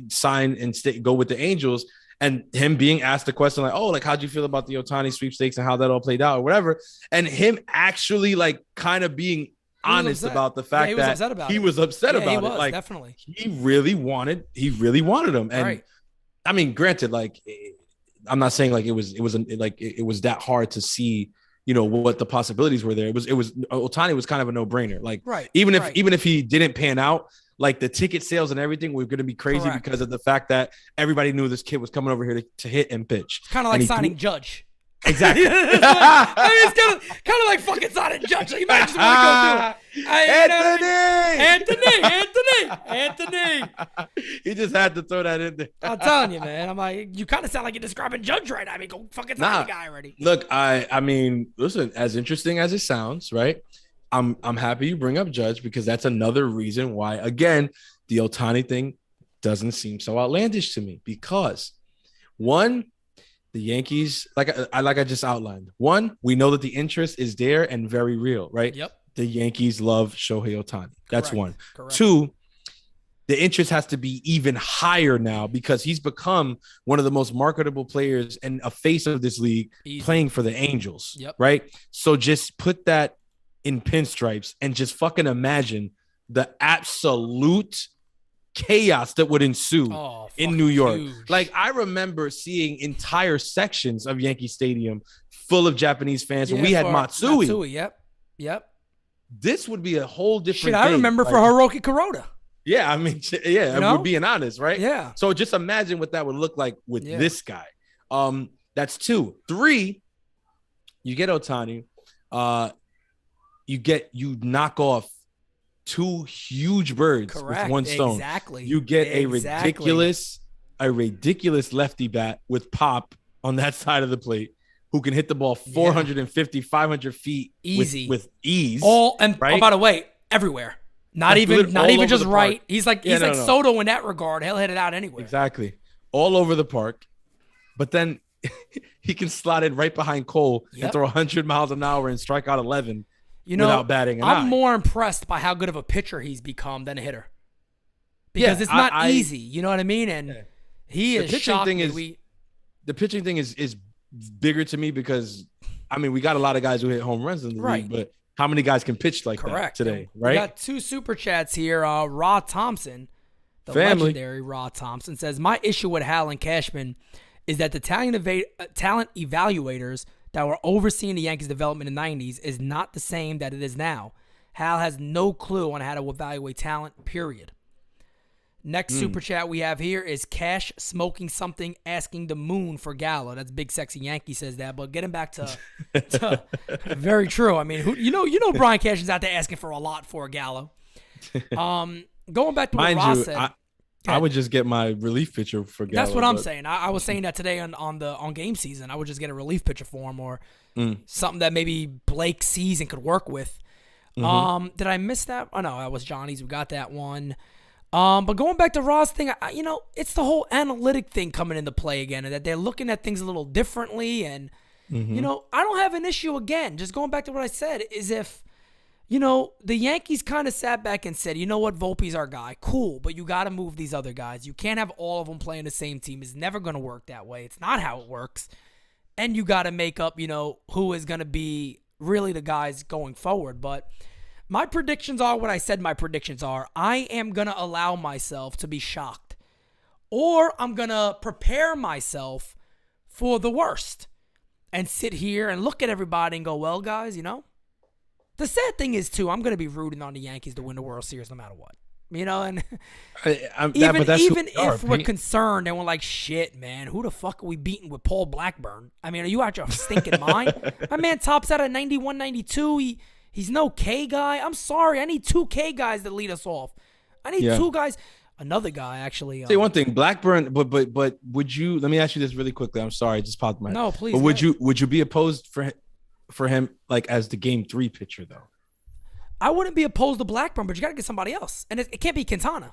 Speaker 3: sign and go with the Angels, and him being asked the question like, oh, like, how'd you feel about the Ohtani sweepstakes and how that all played out or whatever. And him actually like kind of being honest about the fact that he was upset about it. Like,
Speaker 1: definitely.
Speaker 3: He really wanted him. And I mean, granted, like, I'm not saying like it was that hard to see, what the possibilities were there. It was Ohtani was kind of a no brainer. Like, even if he didn't pan out, like the ticket sales and everything were going to be crazy because of the fact that everybody knew this kid was coming over here to hit and pitch.
Speaker 1: Kind of like signing Judge.
Speaker 3: Exactly.
Speaker 1: It's kind of like fucking signing Judge. You might just want to go do it. Anthony.
Speaker 3: He just had to throw that in there.
Speaker 1: I'm telling you, man. I'm like, you kind of sound like you're describing Judge right now. I mean, go fucking sign the guy already.
Speaker 3: Look, I mean, listen, as interesting as it sounds, right? I'm happy you bring up Judge because that's another reason why, again, the Ohtani thing doesn't seem so outlandish to me. Because one, the Yankees, like I just outlined. One, we know that the interest is there and very real, right?
Speaker 1: Yep.
Speaker 3: The Yankees love Shohei Ohtani. That's one.
Speaker 1: Correct.
Speaker 3: Two, the interest has to be even higher now because he's become one of the most marketable players and a face of this league playing for the Angels.
Speaker 1: Yep.
Speaker 3: Right. So just put that in pinstripes and just fucking imagine the absolute chaos that would ensue in New York.
Speaker 1: Huge.
Speaker 3: Like, I remember seeing entire sections of Yankee Stadium full of Japanese fans when we had Matsui.
Speaker 1: Yep.
Speaker 3: This would be a whole different
Speaker 1: thing. I remember for Hiroki Kuroda.
Speaker 3: Yeah, I mean, yeah, you know? We're being honest, right?
Speaker 1: Yeah.
Speaker 3: So just imagine what that would look like with this guy. That's two. Three, you get Ohtani. You knock off two huge birds with one stone.
Speaker 1: Exactly.
Speaker 3: You get a ridiculous lefty bat with pop on that side of the plate who can hit the ball 450, 500 feet
Speaker 1: easy
Speaker 3: with ease.
Speaker 1: Right? Oh, by the way, everywhere. Not even just right. He's like Soto in that regard. He'll hit it out anywhere.
Speaker 3: Exactly. All over the park. But then he can slot in right behind Cole and throw 100 miles an hour and strike out 11 without batting an eye.
Speaker 1: I'm more impressed by how good of a pitcher he's become than a hitter. Because it's not easy. You know what I mean? And he is shocking.
Speaker 3: The pitching thing is bigger to me because, I mean, we got a lot of guys who hit home runs in the league, but how many guys can pitch like that today, right?
Speaker 1: We got two super chats here. Rod Thompson, the legendary Rod Thompson, says, my issue with Hal and Cashman is that the talent evaluators that were overseeing the Yankees' development in the 90s is not the same that it is now. Hal has no clue on how to evaluate talent, period. Next super chat we have here is Cash smoking something, asking the moon for Gallo. That's Big Sexy Yankee says that. But getting back to very true. I mean, you know, Brian Cash is out there asking for a lot for a Gallo. Going back to what Ross said,
Speaker 3: I would just get my relief pitcher for Gallo.
Speaker 1: That's what I'm saying. I was saying that today on game season. I would just get a relief pitcher for him or something that maybe Blake sees and could work with. Did I miss that? Oh no, that was Johnny's. We got that one. But going back to Ross' thing, it's the whole analytic thing coming into play again, and that they're looking at things a little differently. And, I don't have an issue again. Just going back to what I said is if, the Yankees kind of sat back and said, you know what, Volpe's our guy. Cool, but you got to move these other guys. You can't have all of them playing the same team. It's never going to work that way. It's not how it works. And you got to make up, who is going to be really the guys going forward. But my predictions are what I said my predictions are. I am going to allow myself to be shocked. Or I'm going to prepare myself for the worst. And sit here and look at everybody and go, well, guys, The sad thing is, too, I'm going to be rooting on the Yankees to win the World Series no matter what. And even if we're concerned and we're like, shit, man, who the fuck are we beating with Paul Blackburn? I mean, are you out your stinking mind? My man tops out at 91, 92. He's no K guy. I'm sorry. I need two K guys to lead us off. I need two guys. Another guy, actually.
Speaker 3: Say one thing, Blackburn. But would you? Let me ask you this really quickly. I'm sorry, it just popped in my head.
Speaker 1: No, please.
Speaker 3: But would you be opposed for him like as the Game 3 pitcher though?
Speaker 1: I wouldn't be opposed to Blackburn, but you got to get somebody else, and it can't be Quintana.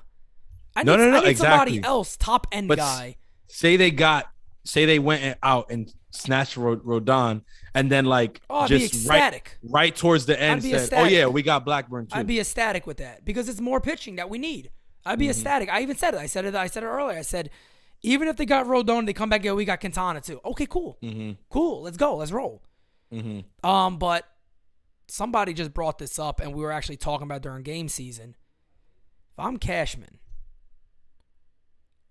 Speaker 1: I need
Speaker 3: exactly.
Speaker 1: somebody else, top end guy.
Speaker 3: Say they went out and snatched Rodon, and then
Speaker 1: I'd be ecstatic.
Speaker 3: Right towards the end said, ecstatic. Oh yeah, we got Blackburn too.
Speaker 1: I'd be ecstatic with that because it's more pitching that we need. I'd be ecstatic. I even said it. I said it earlier. I said, even if they got Rodon, they come back, we got Quintana too. Okay, cool. Cool. Let's go. Let's roll. But somebody just brought this up, and we were actually talking about during game season. If I'm Cashman,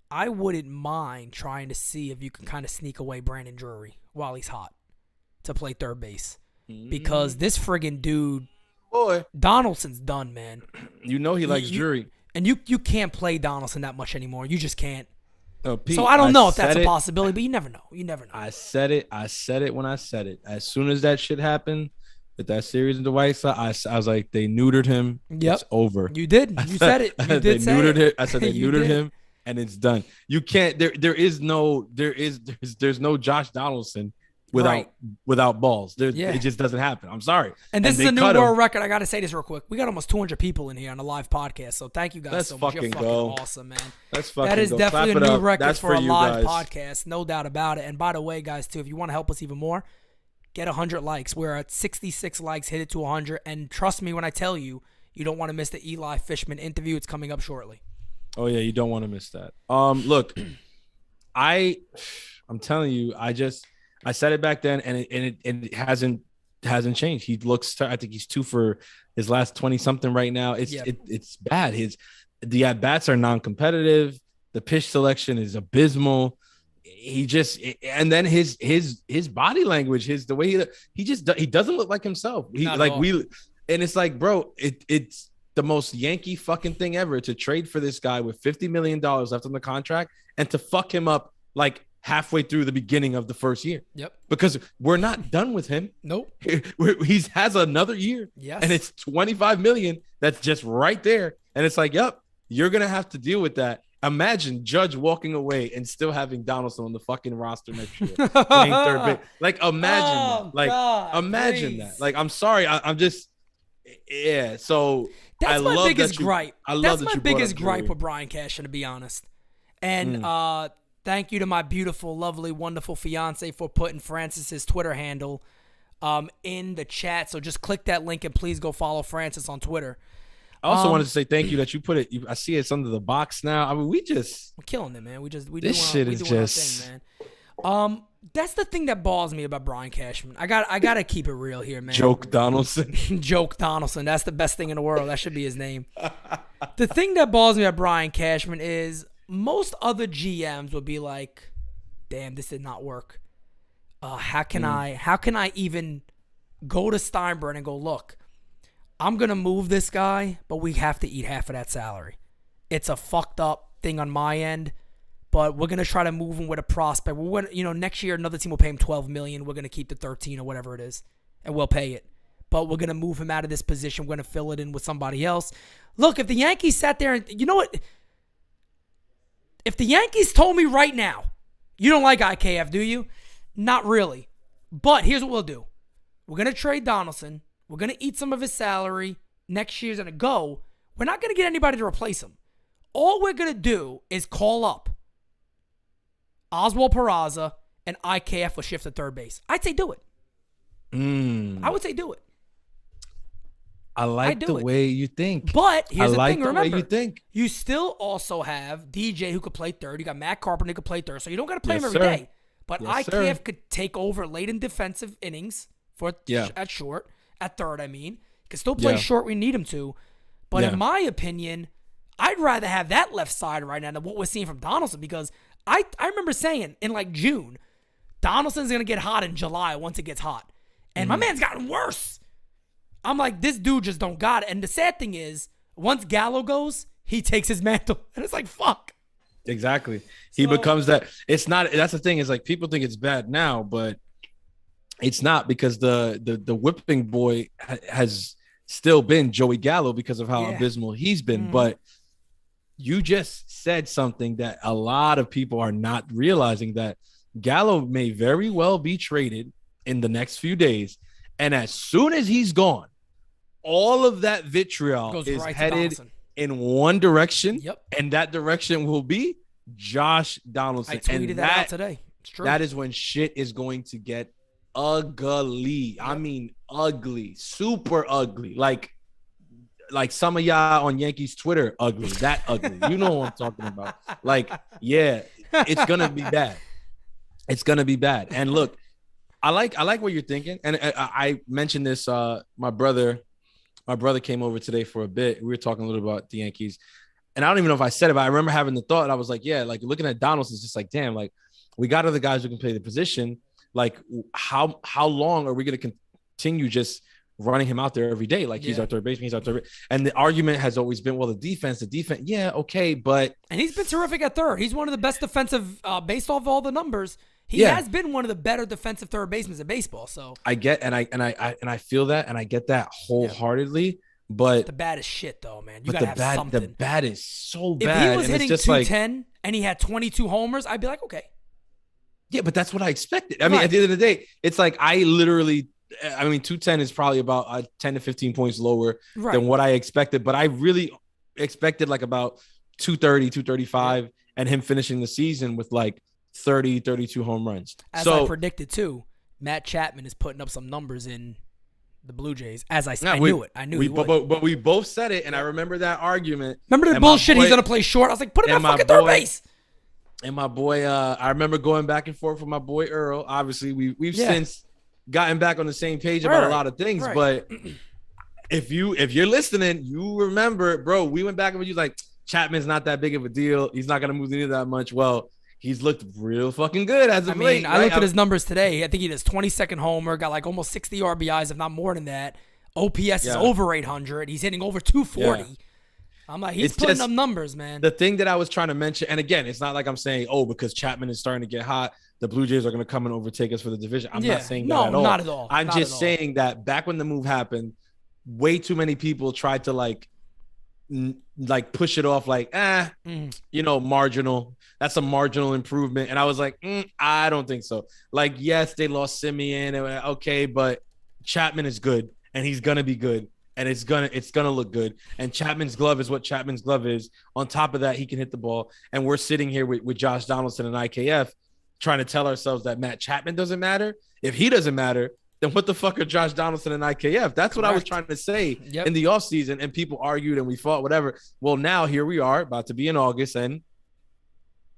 Speaker 1: I wouldn't mind trying to see if you can kind of sneak away Brandon Drury while he's hot to play third base. Because this friggin' dude, Donaldson's done, man.
Speaker 3: He likes Drury.
Speaker 1: And you can't play Donaldson that much anymore. You just can't.
Speaker 3: No, Pete,
Speaker 1: so I don't know if that's a possibility, but you never know. You never know.
Speaker 3: I said it when I said it. As soon as that shit happened with that series in the White Sox, I was like, they neutered him.
Speaker 1: Yep.
Speaker 3: It's over.
Speaker 1: You did. You said it. You did say
Speaker 3: neutered
Speaker 1: it.
Speaker 3: I said they neutered him, and it's done. You can't. There's no Josh Donaldson without balls.
Speaker 1: Yeah.
Speaker 3: It just doesn't happen. I'm sorry.
Speaker 1: And this is a new world record. I got to say this real quick. We got almost 200 people in here on a live podcast. So thank you guys so much. You're fucking awesome, man.
Speaker 3: That
Speaker 1: is definitely a new record for a live
Speaker 3: guys.
Speaker 1: podcast. No doubt about it. And by the way, guys, too, if you want to help us even more, get 100 likes. We're at 66 likes, hit it to 100. And trust me when I tell you, you don't want to miss the Eli Fishman interview. It's coming up shortly.
Speaker 3: Oh, yeah, you don't want to miss that. Look, I'm telling you, I said it back then, and it hasn't changed. He looks, I think he's 2 for his last 20 something right now. It's bad. The at bats are non-competitive. The pitch selection is abysmal. And then his body language, the way he doesn't look like himself. And it's like, bro, it's the most Yankee fucking thing ever to trade for this guy with $50 million left on the contract and to fuck him up like halfway through the beginning of the first year.
Speaker 1: Yep.
Speaker 3: Because we're not done with him.
Speaker 1: Nope.
Speaker 3: He has another year.
Speaker 1: Yes.
Speaker 3: And it's $25 million that's just right there. And it's like, yep, you're going to have to deal with that. Imagine Judge walking away and still having Donaldson on the fucking roster next year. Playing third base. Like, imagine that. Like, God, imagine please. That. Like, I'm sorry. I'm just, yeah. So
Speaker 1: that's my biggest gripe.
Speaker 3: That's
Speaker 1: my biggest gripe with Brian Cashman, to be honest. And thank you to my beautiful, lovely, wonderful fiance for putting Francis's Twitter handle in the chat. So just click that link and please go follow Francis on Twitter.
Speaker 3: I also wanted to say thank you that you put it. I see it's under the box now. I mean, we're
Speaker 1: killing it, man.
Speaker 3: This shit is just
Speaker 1: thing, man. That's the thing that balls me about Brian Cashman. I gotta keep it real here, man.
Speaker 3: Joke Donaldson.
Speaker 1: Joke Donaldson. That's the best thing in the world. That should be his name. The thing that balls me about Brian Cashman is most other GMs would be like, "Damn, this did not work. How can I even go to Steinbrenner and go, look, I'm going to move this guy, but we have to eat half of that salary. It's a fucked up thing on my end, but we're going to try to move him with a prospect. We're going to, next year another team will pay him $12 million. We're going to keep the 13 or whatever it is, and we'll pay it. But we're going to move him out of this position. We're going to fill it in with somebody else. Look, if the Yankees sat there and, you know what? If the Yankees told me right now, you don't like IKF, do you? Not really. But here's what we'll do. We're going to trade Donaldson. We're going to eat some of his salary. Next year's going to go. We're not going to get anybody to replace him. All we're going to do is call up Oswald Peraza and IKF will shift to third base. I'd say do it. I would say do it.
Speaker 3: I like the way you think.
Speaker 1: But here's the thing. Remember,
Speaker 3: way you think.
Speaker 1: You still also have DJ who could play third. You got Matt Carpenter who could play third. So you don't got to play him every day. But IKF could take over late in defensive innings at short. At third, I mean. He can still play short. We need him to. But in my opinion, I'd rather have that left side right now than what we're seeing from Donaldson, because I remember saying in like June, Donaldson's going to get hot in July once it gets hot. And my man's gotten worse. I'm like, this dude just don't got it. And the sad thing is, once Gallo goes, he takes his mantle. And it's like, fuck.
Speaker 3: Exactly. He becomes that. It's not. That's the thing, is like people think it's bad now, but it's not, because the whipping boy has still been Joey Gallo because of how abysmal he's been. But you just said something that a lot of people are not realizing, that Gallo may very well be traded in the next few days. And as soon as he's gone, all of that vitriol is headed in one direction. Yep. And that direction will be Josh Donaldson.
Speaker 1: I tweeted that out today. It's true.
Speaker 3: That is when shit is going to get ugly. Yep. I mean, ugly, super ugly. Like some of y'all on Yankees Twitter, ugly, that ugly. You know what I'm talking about. Like, yeah, it's going to be bad. It's going to be bad. And look, I like what you're thinking. And I mentioned this, my brother came over today for a bit. We were talking a little about the Yankees. And I don't even know if I said it, but I remember having the thought. I was like, yeah, like looking at Donaldson, it's just like, damn, like we got other guys who can play the position. Like how long are we going to continue just running him out there every day? Like he's our third baseman, he's our third. And the argument has always been, well, the defense, yeah, okay, but. And
Speaker 1: he's been terrific at third. He's one of the best defensive, based off all the numbers. He has been one of the better defensive third basemen in baseball. So
Speaker 3: I get, and I feel that, and I get that wholeheartedly. But
Speaker 1: the bat is shit, though, man. You gotta have something.
Speaker 3: The bat is so bad.
Speaker 1: If he was hitting 210 and he had 22 homers, I'd be like, okay.
Speaker 3: Yeah, but that's what I expected. I mean,
Speaker 1: Right.
Speaker 3: at the end of the day, it's like I literally, I mean, 210 is probably about 10 to 15 points lower
Speaker 1: Right.
Speaker 3: than what I expected, but I really expected like about 230, 235, and him finishing the season with like 30, 32 home runs.
Speaker 1: As I predicted too, Matt Chapman is putting up some numbers in the Blue Jays. As I knew it. I knew he would.
Speaker 3: But we both said it, and I remember that argument.
Speaker 1: Remember the bullshit he's going to play short? I was like, put him at fucking third base.
Speaker 3: And my boy, I remember going back and forth with my boy Earl. Obviously, we've since gotten back on the same page about a lot of things. But if you're listening, you remember, bro, we went back and you like, Chapman's not that big of a deal. He's not going to move the needle that much. Well, he's looked real fucking good as of late.
Speaker 1: I looked at his numbers today. I think he does 22nd homer, got like almost 60 RBIs, if not more than that. OPS is over 800. He's hitting over 240. Yeah. I'm like, he's putting up numbers, man.
Speaker 3: The thing that I was trying to mention, and again, it's not like I'm saying, because Chapman is starting to get hot, the Blue Jays are going to come and overtake us for the division. I'm not saying that at all.
Speaker 1: Not at all.
Speaker 3: I'm just saying that back when the move happened, way too many people tried to like push it off like, marginal. That's a marginal improvement. And I was like, I don't think so. Like, yes, they lost Simeon. Okay, but Chapman is good, and he's going to be good. And it's gonna look good. And Chapman's glove is what Chapman's glove is. On top of that, he can hit the ball. And we're sitting here with Josh Donaldson and IKF trying to tell ourselves that Matt Chapman doesn't matter. If he doesn't matter, then what the fuck are Josh Donaldson and IKF? That's what I was trying to say in the offseason. And people argued and we fought, whatever. Well, now here we are, about to be in August, and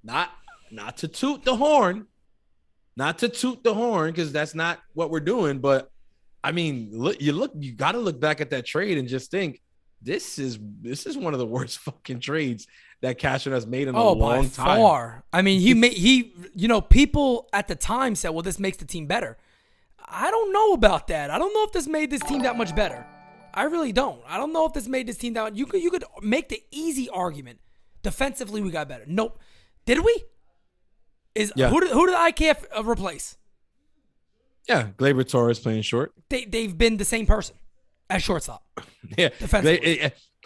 Speaker 3: not to toot the horn, because that's not what we're doing, but I mean, you got to look back at that trade and just think this is one of the worst fucking trades that Cashman has made in a long time.
Speaker 1: Far. I mean, people at the time said, well, this makes the team better. I don't know about that. I don't know if this made this team that much better. I really don't. I don't know if this made this team that much. You could make the easy argument. Defensively, we got better. Nope. Did we? Who did IKF replace?
Speaker 3: Yeah, Gleyber Torres playing short.
Speaker 1: They've been the same person at shortstop.
Speaker 3: Yeah,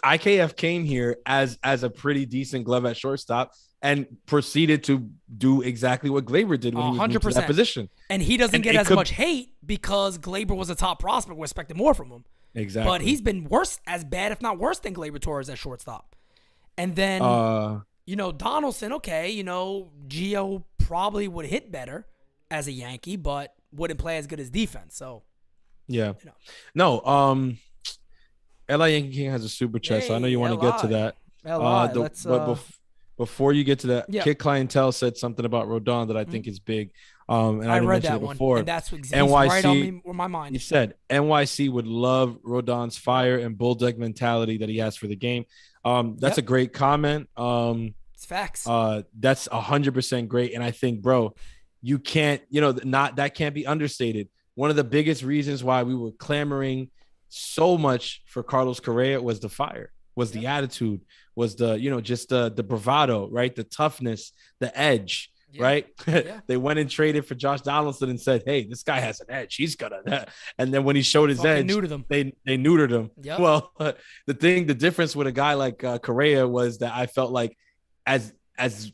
Speaker 3: IKF came here as a pretty decent glove at shortstop and proceeded to do exactly what Gleyber did when he was moved to that position.
Speaker 1: And he doesn't get as much hate because Gleyber was a top prospect. We expected more from him.
Speaker 3: Exactly.
Speaker 1: But he's been as bad, if not worse, than Gleyber Torres at shortstop. And then, Donaldson, Gio probably would hit better as a Yankee, but wouldn't play as good as defense. So,
Speaker 3: yeah. No, LA Yankee King has a super chat, so I know you want to get to that. Before you get to that, Kid Clientele said something about Rodon that I think is big. And I read that one before.
Speaker 1: And that's exactly right on my mind.
Speaker 3: He said NYC would love Rodon's fire and bulldog mentality that he has for the game. That's a great comment.
Speaker 1: It's facts.
Speaker 3: That's 100% great. And I think, bro, you can't, that can't be understated. One of the biggest reasons why we were clamoring so much for Carlos Correa was the fire, was the attitude, was the, just the bravado, right? The toughness, the edge, right? They went and traded for Josh Donaldson and said, hey, this guy has an edge. He's gonna. And then when he showed his edge, they neutered him. Yep. Well, the difference with a guy like Correa was that I felt like as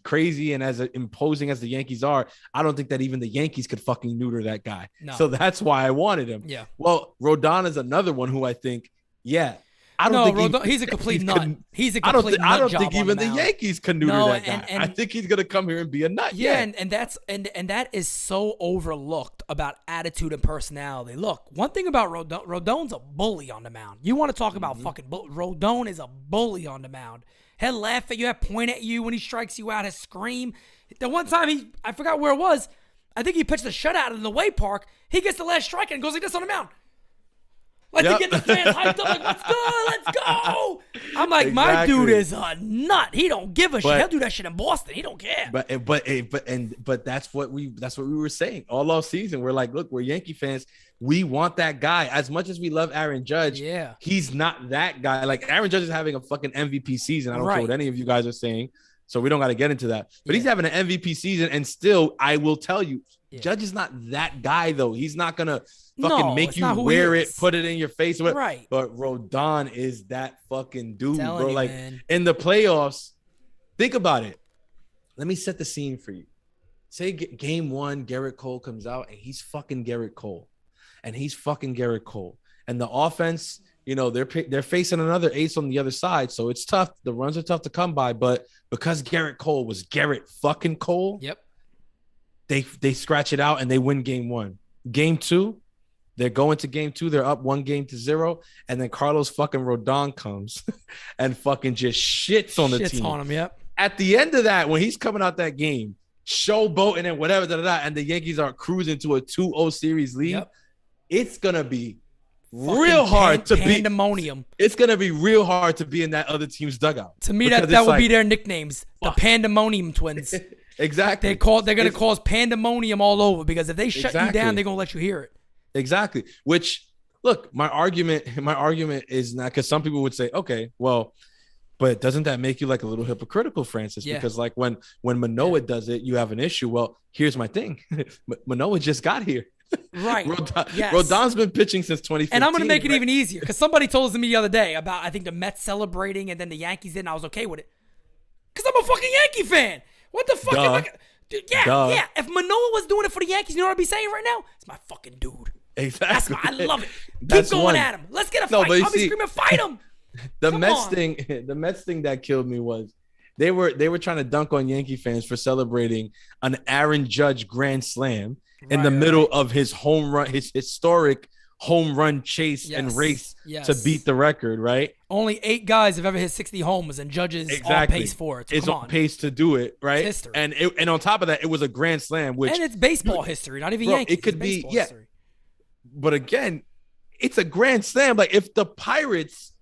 Speaker 3: crazy and as imposing as the Yankees are, I don't think that even the Yankees could fucking neuter that guy. No. So that's why I wanted him. Yeah. Well, Rodon is another one who I think, I don't think
Speaker 1: he's a complete nut. He's a complete nut.
Speaker 3: I don't think even the Yankees can neuter that guy. I think he's gonna come here and be a nut.
Speaker 1: Yeah, and that is so overlooked about attitude and personality. Look, one thing about Rodon's a bully on the mound. You want to talk about fucking Rodon is a bully on the mound. He'll laugh at you, he'll point at you when he strikes you out, he'll scream. The one time I forgot where it was, I think he pitched a shutout in the Way Park. He gets the last strike and goes like this on the mound. Like to get the fans hyped up, like, let's go. I'm like, my dude is a nut. He don't give a shit. He'll do that shit in Boston. He don't care.
Speaker 3: But that's what we were saying all off season. We're like, look, we're Yankee fans. We want that guy. As much as we love Aaron Judge, he's not that guy. Like Aaron Judge is having a fucking MVP season. I don't care what any of you guys are saying. So we don't got to get into that. But he's having an MVP season, and still, I will tell you, Judge is not that guy, though. He's not going to fucking make you wear it, put it in your face.
Speaker 1: Right.
Speaker 3: But Rodon is that fucking dude, bro. Like, in the playoffs, think about it. Let me set the scene for you. say game one, Gerrit Cole comes out and he's fucking Gerrit Cole. And he's fucking Gerrit Cole. And the offense, you know, they're facing another ace on the other side. So it's tough. The runs are tough to come by. But because Gerrit Cole was Gerrit fucking Cole,
Speaker 1: yep,
Speaker 3: they scratch it out and they win game one. Game two, they're going to game two. They're up 1-0. And then Carlos fucking Rodon comes and fucking just shits on the team.
Speaker 1: On him, yep.
Speaker 3: At the end of that, when he's coming out that game, showboating and whatever, and the Yankees are cruising to a 2-0 series lead,
Speaker 1: yep.
Speaker 3: It's going to be real hard to
Speaker 1: pandemonium.
Speaker 3: It's going to be real hard to be in that other team's dugout.
Speaker 1: To me, that would be their nicknames, the Pandemonium Twins.
Speaker 3: Exactly.
Speaker 1: They're going to cause pandemonium all over because if they shut you down, they're going to let you hear it.
Speaker 3: Exactly. Which, look, my argument is not, because some people would say, okay, well, but doesn't that make you like a little hypocritical, Francis?
Speaker 1: Yeah.
Speaker 3: Because like when Manoah does it, you have an issue. Well, here's my thing. Manoah just got here.
Speaker 1: Right. Yes.
Speaker 3: Rodon's been pitching since 2015.
Speaker 1: And I'm going to make it even easier because somebody told me the other day about, I think, the Mets celebrating and then the Yankees did, and I was okay with it. Because I'm a fucking Yankee fan. What the fuck am I? Dude, yeah. If Manoah was doing it for the Yankees, you know what I'd be saying right now? It's my fucking dude.
Speaker 3: Exactly.
Speaker 1: I love it. Keep going at him. Let's get a fight. I'll be screaming, fight him.
Speaker 3: The Mets thing that killed me was they were trying to dunk on Yankee fans for celebrating an Aaron Judge grand slam in the middle of his home run, his historic home run chase and race to beat the record, right?
Speaker 1: Only 8 guys have ever hit 60 homers, and Judge is on pace for it. So
Speaker 3: it's on pace to do it, right?
Speaker 1: It's history.
Speaker 3: And on top of that, it was a grand slam, which
Speaker 1: and it's baseball history, not even Yankees.
Speaker 3: It could be
Speaker 1: history.
Speaker 3: But again, it's a grand slam. Like if the Pirates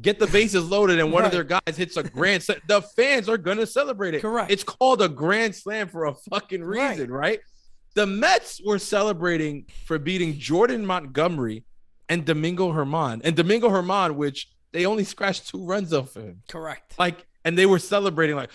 Speaker 3: get the bases loaded and one of their guys hits a grand slam, the fans are gonna celebrate it.
Speaker 1: Correct.
Speaker 3: It's called a grand slam for a fucking reason, right? The Mets were celebrating for beating Jordan Montgomery and Domingo Germán. And Domingo Germán, which they only scratched 2 runs off him.
Speaker 1: Correct.
Speaker 3: Like, and they were celebrating like,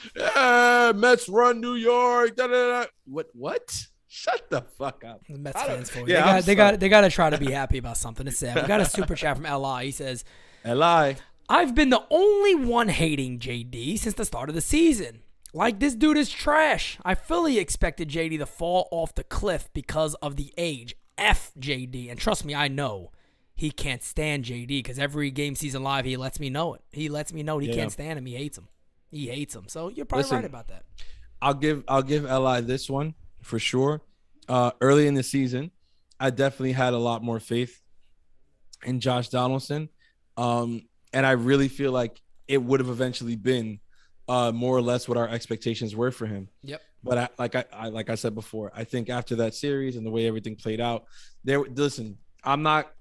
Speaker 3: Mets run New York. Da, da, da. What? Shut the fuck up.
Speaker 1: The Mets fans for you.
Speaker 3: Yeah,
Speaker 1: they got to try to be happy about something. It's sad. We got a super chat from Eli. He says,
Speaker 3: Eli,
Speaker 1: I've been the only one hating JD since the start of the season. Like, this dude is trash. I fully expected JD to fall off the cliff because of the age. F JD. And trust me, I know he can't stand JD because every game season live, he lets me know it. He lets me know he can't stand him. He hates him. He hates him. So you're probably right about that.
Speaker 3: I'll give Eli this one for sure. Early in the season, I definitely had a lot more faith in Josh Donaldson. And I really feel like it would have eventually been more or less what our expectations were for him.
Speaker 1: Yep.
Speaker 3: But like I said before, I think after that series and the way everything played out, I'm not.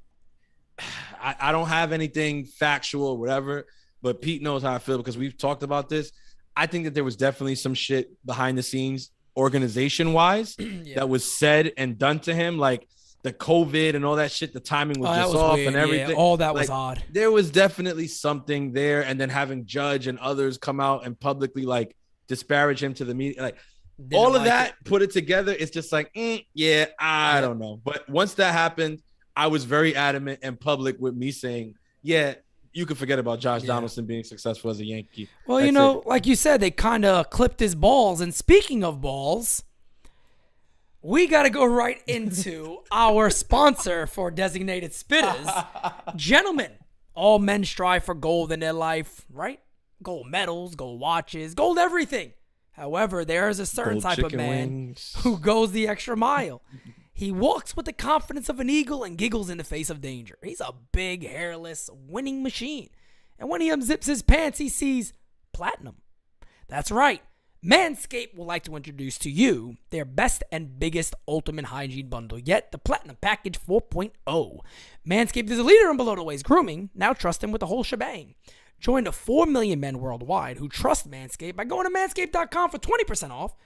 Speaker 3: I don't have anything factual or whatever, but Pete knows how I feel because we've talked about this. I think that there was definitely some shit behind the scenes, organization wise, that was said and done to him, like the COVID and all that shit. The timing was just off and everything.
Speaker 1: Yeah, all that was odd.
Speaker 3: There was definitely something there, and then having Judge and others come out and publicly like disparage him to the media, like all of that put it together. It's just like, I don't know. But once that happened, I was very adamant and public with me saying, you can forget about Josh Donaldson being successful as a Yankee.
Speaker 1: Well, like you said, they kind of clipped his balls. And speaking of balls, we got to go right into our sponsor for Designated Spittaz. Gentlemen, all men strive for gold in their life, right? Gold medals, gold watches, gold everything. However, there is a certain type of man who goes the extra mile. He walks with the confidence of an eagle and giggles in the face of danger. He's a big, hairless, winning machine. And when he unzips his pants, he sees platinum. That's right. Manscaped would like to introduce to you their best and biggest ultimate hygiene bundle yet, the Platinum Package 4.0. Manscaped is a leader in below-the-waist grooming. Now trust him with the whole shebang. Join the 4 million men worldwide who trust Manscaped by going to manscaped.com for 20% off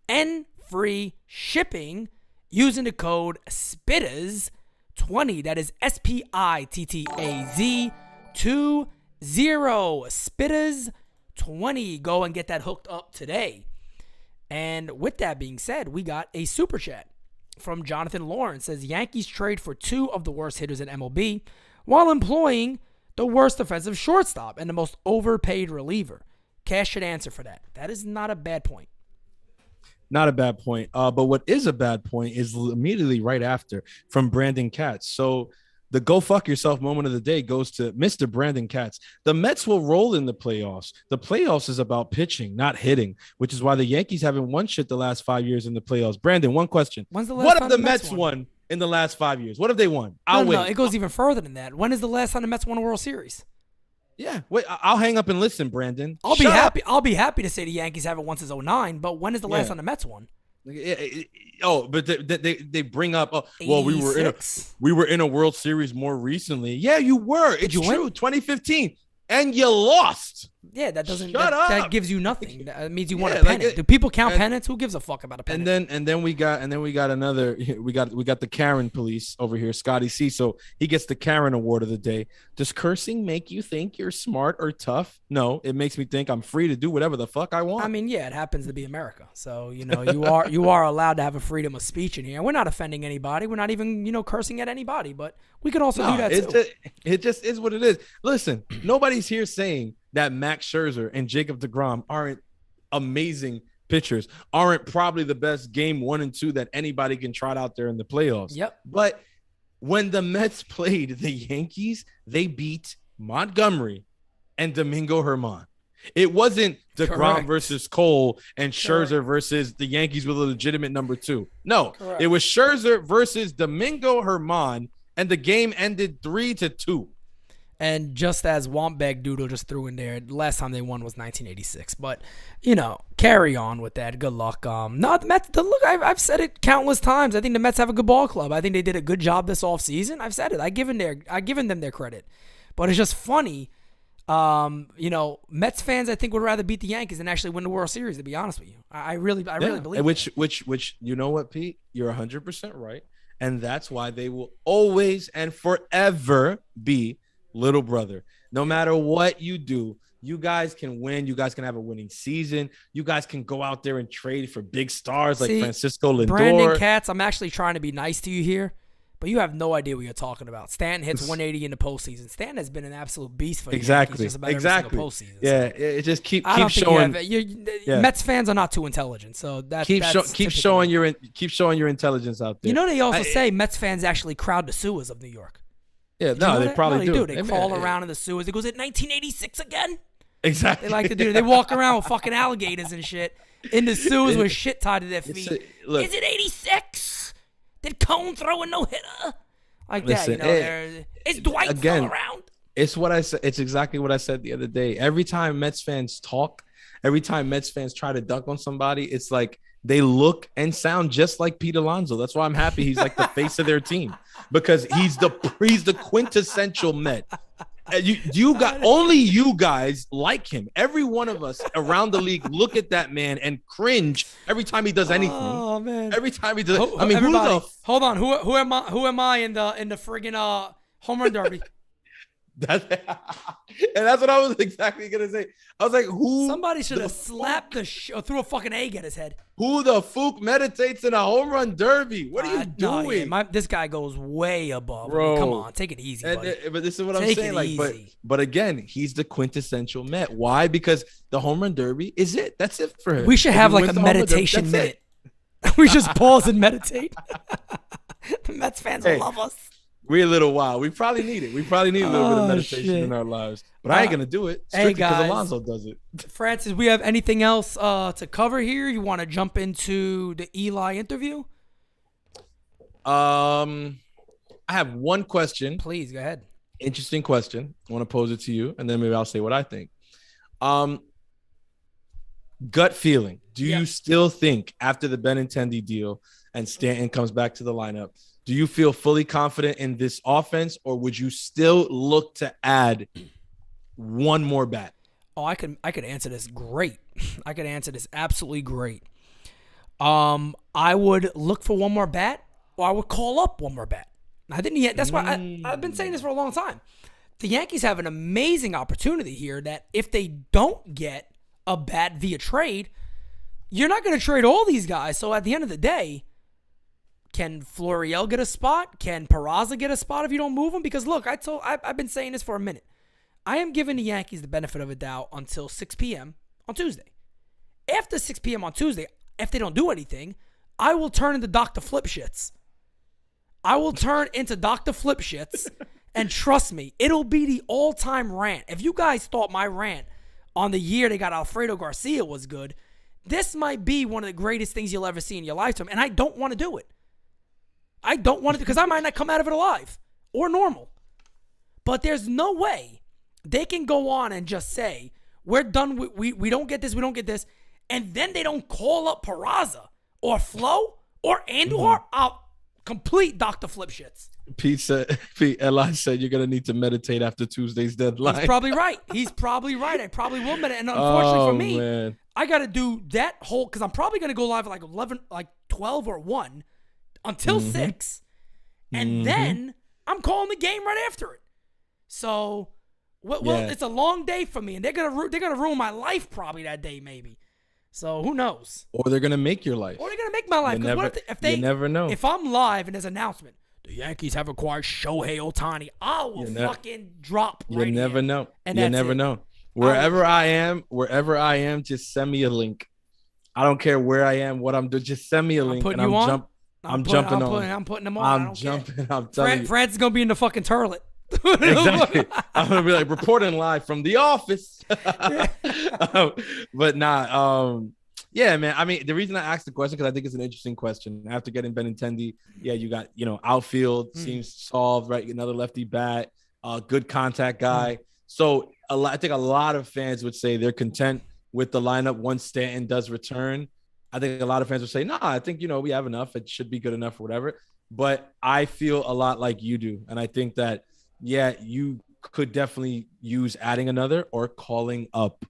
Speaker 1: and free shipping using the code SPITTAZ20. That is SPITTAZ 20. SPITTAZ20. Go and get that hooked up today. And with that being said, we got a super chat from Jonathan Lawrence. Says Yankees trade for 2 of the worst hitters in MLB while employing the worst defensive shortstop and the most overpaid reliever. Cash should answer for that. That is not a bad point.
Speaker 3: Not a bad point. But what is a bad point is immediately right after from Brandon Katz. So the go fuck yourself moment of the day goes to Mr. Brandon Katz. The Mets will roll in the playoffs. The playoffs is about pitching, not hitting, which is why the Yankees haven't won shit the last 5 years in the playoffs. Brandon, one question.
Speaker 1: When's the last
Speaker 3: what
Speaker 1: time
Speaker 3: have the
Speaker 1: the
Speaker 3: Mets
Speaker 1: Mets
Speaker 3: won in the last 5 years? What have they won?
Speaker 1: No,
Speaker 3: Wait.
Speaker 1: it goes even further than that. When is the last time the Mets won a World Series?
Speaker 3: Yeah, wait. I'll hang up and listen, Brandon.
Speaker 1: I'll be happy. I'll be happy to say the Yankees haven't won since 2009. But when is the last time the Mets won?
Speaker 3: But they bring up. Well, we were in a World Series more recently. Yeah, you were. It's true. 2015, and you lost.
Speaker 1: Yeah, that doesn't.
Speaker 3: Shut up.
Speaker 1: That gives you nothing. That means you want a pennant. Do people count pennants? Who gives a fuck about a pennant?
Speaker 3: And then we got another. We got the Karen police over here, Scotty C. So he gets the Karen Award of the day. Does cursing make you think you're smart or tough? No, it makes me think I'm free to do whatever the fuck I want.
Speaker 1: I mean, yeah, it happens to be America. So you are allowed to have a freedom of speech in here. We're not offending anybody. We're not even cursing at anybody. But we could also do that too.
Speaker 3: It just is what it is. Listen, nobody's here saying that Max Scherzer and Jacob deGrom aren't amazing pitchers, aren't probably the best game 1 and 2 that anybody can trot out there in the playoffs.
Speaker 1: Yep.
Speaker 3: But when the Mets played the Yankees, they beat Montgomery and Domingo Germán. It wasn't deGrom versus Cole and Scherzer versus the Yankees with a legitimate number 2. No, It was Scherzer versus Domingo Germán, and the game ended 3-2.
Speaker 1: And just as Wampbag Doodle just threw in there, the last time they won was 1986. But, carry on with that. Good luck. The Mets, I've said it countless times. I think the Mets have a good ball club. I think they did a good job this offseason. I've said it. I've given them their credit. But it's just funny. Mets fans, I think, would rather beat the Yankees than actually win the World Series, to be honest with you. I really believe
Speaker 3: Which, you know what, Pete? You're 100% right. And that's why they will always and forever be little brother. No matter what you do, you guys can win. You guys can have a winning season. You guys can go out there and trade for big stars like Francisco Lindor.
Speaker 1: Brandon Katz, I'm actually trying to be nice to you here, but you have no idea what you're talking about. Stanton hits 180 in the postseason. Stanton has been an absolute beast for the Yankees just about every single postseason.
Speaker 3: Yeah, it just keep showing.
Speaker 1: Mets fans are not too intelligent, so
Speaker 3: keep showing your intelligence out there.
Speaker 1: They also say Mets fans actually crowd the sewers of New York.
Speaker 3: Yeah, they probably do.
Speaker 1: They crawl around in the sewers. It goes at 1986 again.
Speaker 3: Exactly.
Speaker 1: They like to do it. They walk around with fucking alligators and shit in the sewers with shit tied to their feet. Is it 86? Did Cone throw a no-hitter? Like that, Is Dwight still around?
Speaker 3: It's what I said. It's exactly what I said the other day. Every time Mets fans talk, every time Mets fans try to dunk on somebody, it's like they look and sound just like Pete Alonso. That's why I'm happy he's like the face of their team, because he's the quintessential Met. Only you guys like him. Every one of us around the league look at that man and cringe every time he does anything.
Speaker 1: Oh man!
Speaker 3: Every time he does.
Speaker 1: Hold on. Who am I in the friggin' home run derby?
Speaker 3: And that's what I was exactly gonna say. I was like, who?
Speaker 1: Somebody should have slapped or threw a fucking egg at his head.
Speaker 3: Who the fuck meditates in a home run derby? What are you doing?
Speaker 1: This guy goes way above.
Speaker 3: Bro.
Speaker 1: I mean, come on, take it easy, buddy.
Speaker 3: But this is what I'm saying. But again, he's the quintessential Met. Why? Because the home run derby is it. That's it for him.
Speaker 1: We should have like a meditation minute. We just pause and meditate. The Mets fans will love us.
Speaker 3: We're a little wild. We probably need it. We probably need a little bit of meditation in our lives. But I ain't going to do it. Strictly because Alonso does it.
Speaker 1: Francis, we have anything else to cover here? You want to jump into the Eli interview?
Speaker 3: I have one question.
Speaker 1: Please, go ahead.
Speaker 3: Interesting question. I want to pose it to you, and then maybe I'll say what I think. Gut feeling. Do you still think after the Benintendi deal and Stanton comes back to the lineup, do you feel fully confident in this offense, or would you still look to add one more bat?
Speaker 1: Oh, I could answer this great. I could answer this absolutely great. I would look for one more bat, or I would call up one more bat. I didn't yet. That's why I've been saying this for a long time. The Yankees have an amazing opportunity here that if they don't get a bat via trade, you're not going to trade all these guys. So at the end of the day, can Florial get a spot? Can Peraza get a spot if you don't move him? Because look, I've been saying this for a minute. I am giving the Yankees the benefit of a doubt until 6 p.m. on Tuesday. After 6 p.m. on Tuesday, if they don't do anything, I will turn into Dr. Flip Shits. I will turn into Dr. Flip Shits, and trust me, it'll be the all-time rant. If you guys thought my rant on the year they got Alfredo Garcia was good, this might be one of the greatest things you'll ever see in your lifetime, and I don't want to do it. I don't want to, because I might not come out of it alive or normal. But there's no way they can go on and just say, we're done, we don't get this, we don't get this, and then they don't call up Peraza or Flo or Andor. I'll complete Dr. Flip Shits.
Speaker 3: Eli said you're going to need to meditate after Tuesday's deadline.
Speaker 1: He's probably right. I probably will meditate. And unfortunately for me,
Speaker 3: man.
Speaker 1: I got to do that whole, because I'm probably going to go live at like 11, like 12 or 1 until 6. And then I'm calling the game right after it. So, it's a long day for me, and they're gonna ruin my life probably that day, maybe. So who knows?
Speaker 3: Or they're gonna make your life.
Speaker 1: Or they're gonna make my life. Because
Speaker 3: you never know.
Speaker 1: If I'm live and there's an announcement, the Yankees have acquired Shohei Ohtani, I will fucking drop.
Speaker 3: You never know.
Speaker 1: And
Speaker 3: you never know. Wherever I am, just send me a link. I don't care where I am, what I'm doing. Just send me a link, and I'm jumping on.
Speaker 1: I'm putting them on.
Speaker 3: I'm jumping. I'm telling you.
Speaker 1: France is gonna be in the fucking turlet.
Speaker 3: Exactly. I'm gonna be like reporting live from the office. But yeah, man. I mean, the reason I asked the question, because I think it's an interesting question. After getting Benintendi, you got, outfield seems solved, right? Another lefty bat, good contact guy. So I think a lot of fans would say they're content with the lineup once Stanton does return. I think a lot of fans would say, no, I think, we have enough. It should be good enough or whatever. But I feel a lot like you do. And I think that, you could definitely use adding another or calling up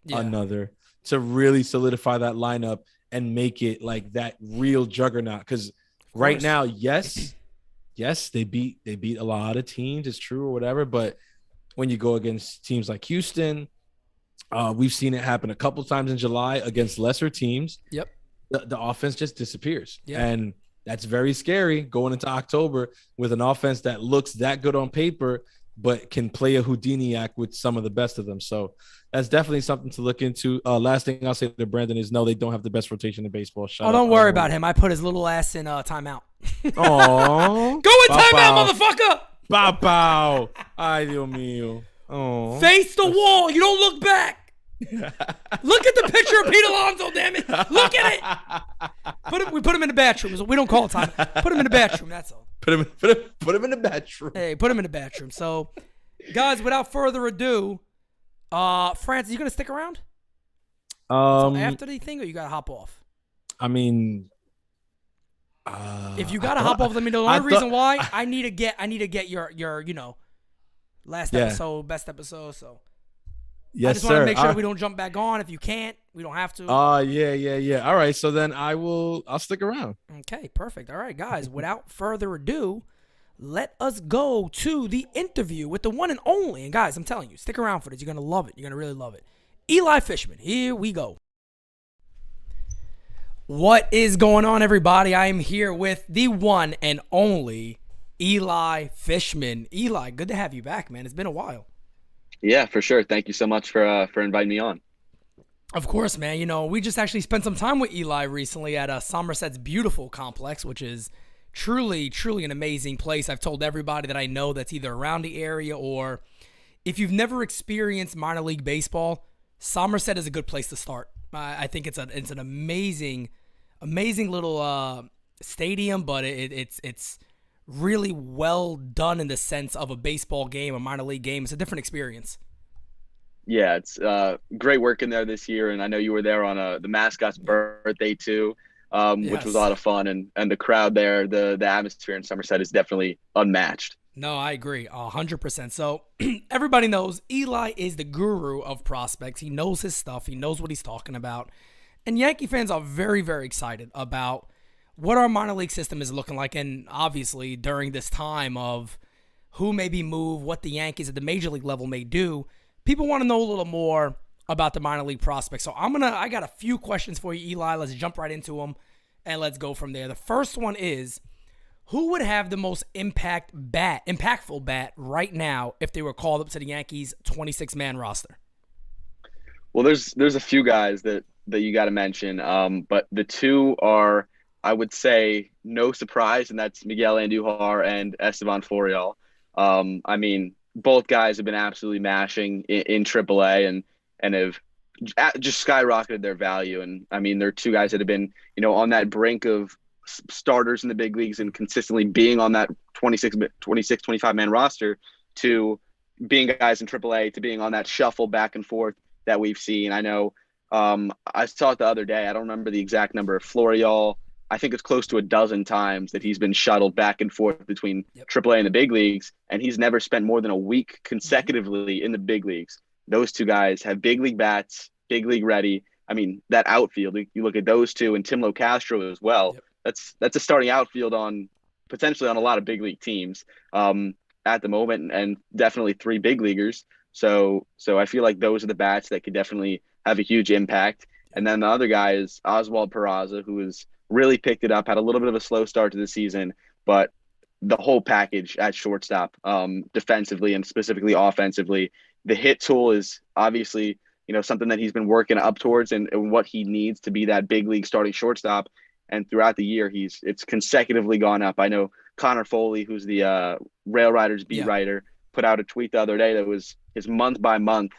Speaker 3: another to really solidify that lineup and make it like that real juggernaut. Because right now, yes, they beat a lot of teams. It's true or whatever. But when you go against teams like Houston, we've seen it happen a couple times in July against lesser teams.
Speaker 1: Yep.
Speaker 3: The offense just disappears.
Speaker 1: Yep.
Speaker 3: And that's very scary going into October with an offense that looks that good on paper, but can play a Houdini act with some of the best of them. So that's definitely something to look into. Last thing I'll say to Brandon is, no, they don't have the best rotation in baseball.
Speaker 1: Don't worry about him. I put his little ass in timeout.
Speaker 3: Oh,
Speaker 1: go in timeout, motherfucker.
Speaker 3: Pow. Ay, Dios mío. Oh.
Speaker 1: Face the wall. You don't look back. Look at the picture of Pete Alonso, damn it. Look at it. We put him in the bathroom. We don't call it time. Put him in the bathroom, that's all.
Speaker 3: Put him in the bathroom.
Speaker 1: Hey, put him in the bathroom. So, guys, without further ado, Francis, you going to stick around? After the thing, or you got to hop off?
Speaker 3: I mean,
Speaker 1: if you got to hop off, let me know. The only reason why I need to get your last episode, best episode, so.
Speaker 3: Yes,
Speaker 1: I just want to make sure we don't jump back on. If you can't, we don't have to.
Speaker 3: Yeah. All right, so then I'll stick around.
Speaker 1: Okay, perfect. All right, guys, without further ado, let us go to the interview with the one and only. And guys, I'm telling you, stick around for this. You're going to love it. You're going to really love it. Eli Fishman, here we go. What is going on, everybody? I am here with the one and only Eli Fishman. Eli, good to have you back, man. It's been a while.
Speaker 4: Yeah, for sure. Thank you so much for inviting me on.
Speaker 1: Of course, man. We just actually spent some time with Eli recently at Somerset's beautiful complex, which is truly, truly an amazing place. I've told everybody that I know that's either around the area, or if you've never experienced minor league baseball, Somerset is a good place to start. I think it's an amazing little stadium, but it's really well done in the sense of a baseball game, a minor league game. It's a different experience.
Speaker 4: Yeah, it's great work in there this year, and I know you were there on the mascot's birthday too, which was a lot of fun, and the crowd there, the atmosphere in Somerset is definitely unmatched.
Speaker 1: No, I agree 100%. So everybody knows Eli is the guru of prospects. He knows his stuff. He knows what he's talking about, and Yankee fans are very, very excited about what our minor league system is looking like, and obviously during this time of who may be moved, what the Yankees at the major league level may do, people want to know a little more about the minor league prospects. So I got a few questions for you, Eli. Let's jump right into them, and let's go from there. The first one is, who would have the most impactful bat right now if they were called up to the Yankees 26-man roster?
Speaker 4: Well, there's a few guys that that you got to mention. But the two are, I would say, no surprise, and that's Miguel Andujar and Esteban Florial. I mean, both guys have been absolutely mashing in AAA and have just skyrocketed their value. And I mean, they're two guys that have been, on that brink of starters in the big leagues and consistently being on that 25 man roster to being guys in AAA to being on that shuffle back and forth that we've seen. I know I saw it the other day. I don't remember the exact number. Florial, I think it's close to a dozen times that he's been shuttled back and forth between AAA and the big leagues, and he's never spent more than a week consecutively in the big leagues. Those two guys have big league bats, big league ready. I mean, that outfield, you look at those two and Tim Locastro as well. That's a starting outfield on potentially on a lot of big league teams at the moment, and definitely three big leaguers. So I feel like those are the bats that could definitely have a huge impact. And then the other guy is Oswald Peraza, who has really picked it up, had a little bit of a slow start to the season, but the whole package at shortstop, defensively and specifically offensively, the hit tool is obviously, something that he's been working up towards and what he needs to be that big league starting shortstop. And throughout the year, it's consecutively gone up. I know Connor Foley, who's the Rail Riders beat writer, put out a tweet the other day that was his month by month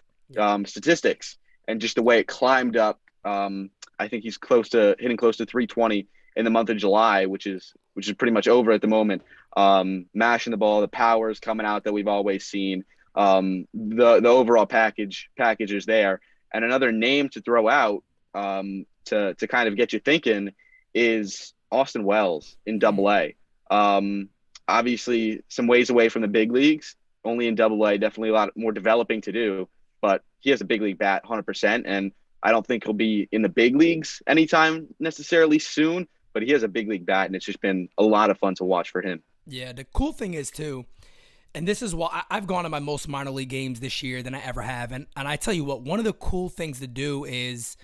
Speaker 4: statistics, and just the way it climbed up. I think he's hitting close to 320 in the month of July, which is pretty much over at the moment. Mashing the ball, the power is coming out that we've always seen. The overall package is there. And another name to throw out to kind of get you thinking is Austin Wells in AA. Obviously some ways away from the big leagues, only in AA, definitely a lot more developing to do, but he has a big league bat 100%. And I don't think he'll be in the big leagues anytime necessarily soon, but he has a big league bat, and it's just been a lot of fun to watch for him.
Speaker 1: Yeah, the cool thing is too, and this is why I've gone to my most minor league games this year than I ever have. And I tell you what, one of the cool things to do is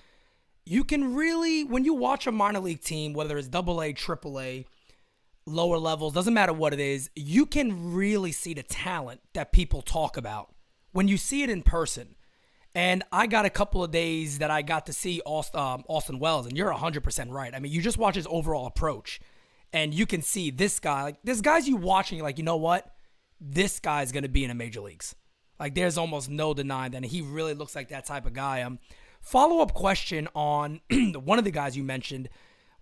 Speaker 1: you can really, when you watch a minor league team, whether it's AA, AAA, lower levels, doesn't matter what it is, you can really see the talent that people talk about when you see it in person. And I got a couple of days that I got to see Austin Wells, and you're 100% right. I mean, you just watch his overall approach, and you can see this guy. Like, there's guys you watch, and you're like, you know what? This guy's going to be in the major leagues. Like, there's almost no denying that. And he really looks like that type of guy. Follow-up question on one of the guys you mentioned.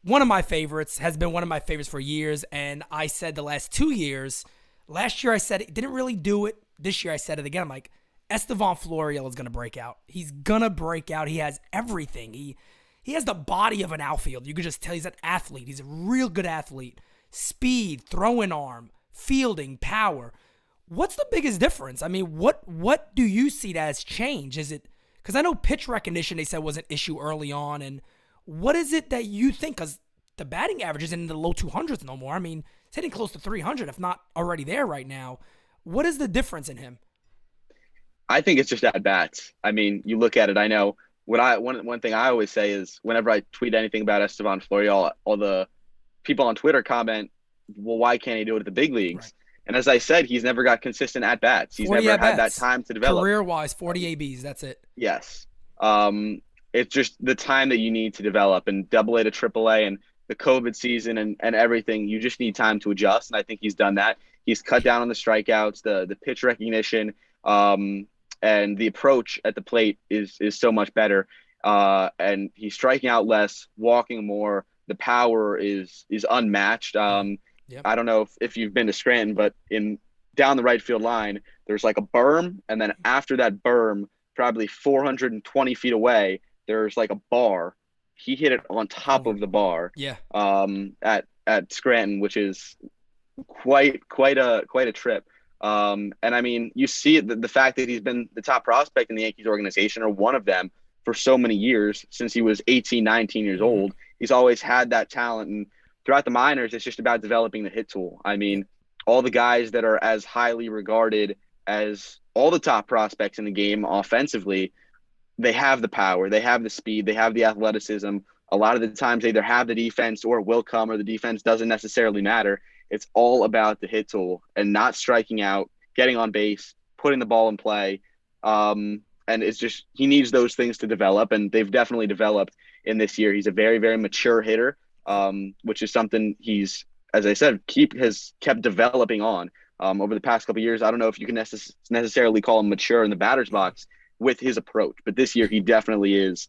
Speaker 1: One of my favorites, has been one of my favorites for years, and I said the last 2 years. Last year I said it, didn't really do it. This year I said it again. I'm like, Esteban Florial is going to break out. He's going to break out. He has everything. He has the body of an outfield. You could just tell he's an athlete. He's a real good athlete. Speed, throwing arm, fielding, power. What's the biggest difference? I mean, what do you see that has changed? Is it, because I know pitch recognition they said was an issue early on, and what is it that you think, because the batting average isn't in the low 200s no more. I mean, it's hitting close to 300, if not already there right now. What is the difference in him?
Speaker 4: I think it's just at bats. I mean, you look at it. I know one thing I always say is whenever I tweet anything about Esteban Florial, all the people on Twitter comment, "Well, why can't he do it at the big leagues?" Right. And as I said, he's never got consistent at bats. He's never had that time to develop.
Speaker 1: Career-wise, 40 ABs. That's it.
Speaker 4: Yes. It's just the time that you need to develop, and AA to AAA and the COVID season and everything. You just need time to adjust, and I think he's done that. He's cut down on the strikeouts, the pitch recognition. And the approach at the plate is so much better. And he's striking out less, walking more. The power is unmatched. I don't know if you've been to Scranton, but down the right field line, there's like a berm. And then after that berm, probably 420 feet away, there's like a bar. He hit it on top of the bar.
Speaker 1: Yeah.
Speaker 4: At Scranton, which is quite a trip. And I mean, you see it, the fact that he's been the top prospect in the Yankees organization, or one of them, for so many years, since he was 18, 19 years old. He's always had that talent. And throughout the minors, it's just about developing the hit tool. I mean, all the guys that are as highly regarded as all the top prospects in the game offensively, they have the power, they have the speed, they have the athleticism. A lot of the times they either have the defense or it will come, or the defense doesn't necessarily matter. It's all about the hit tool and not striking out, getting on base, putting the ball in play. And And it's just he needs those things to develop, and they've definitely developed in this year. He's a very, very mature hitter, which is something he's, as I said, has kept developing on over the past couple of years. I don't know if you can necessarily call him mature in the batter's box with his approach, but this year he definitely is.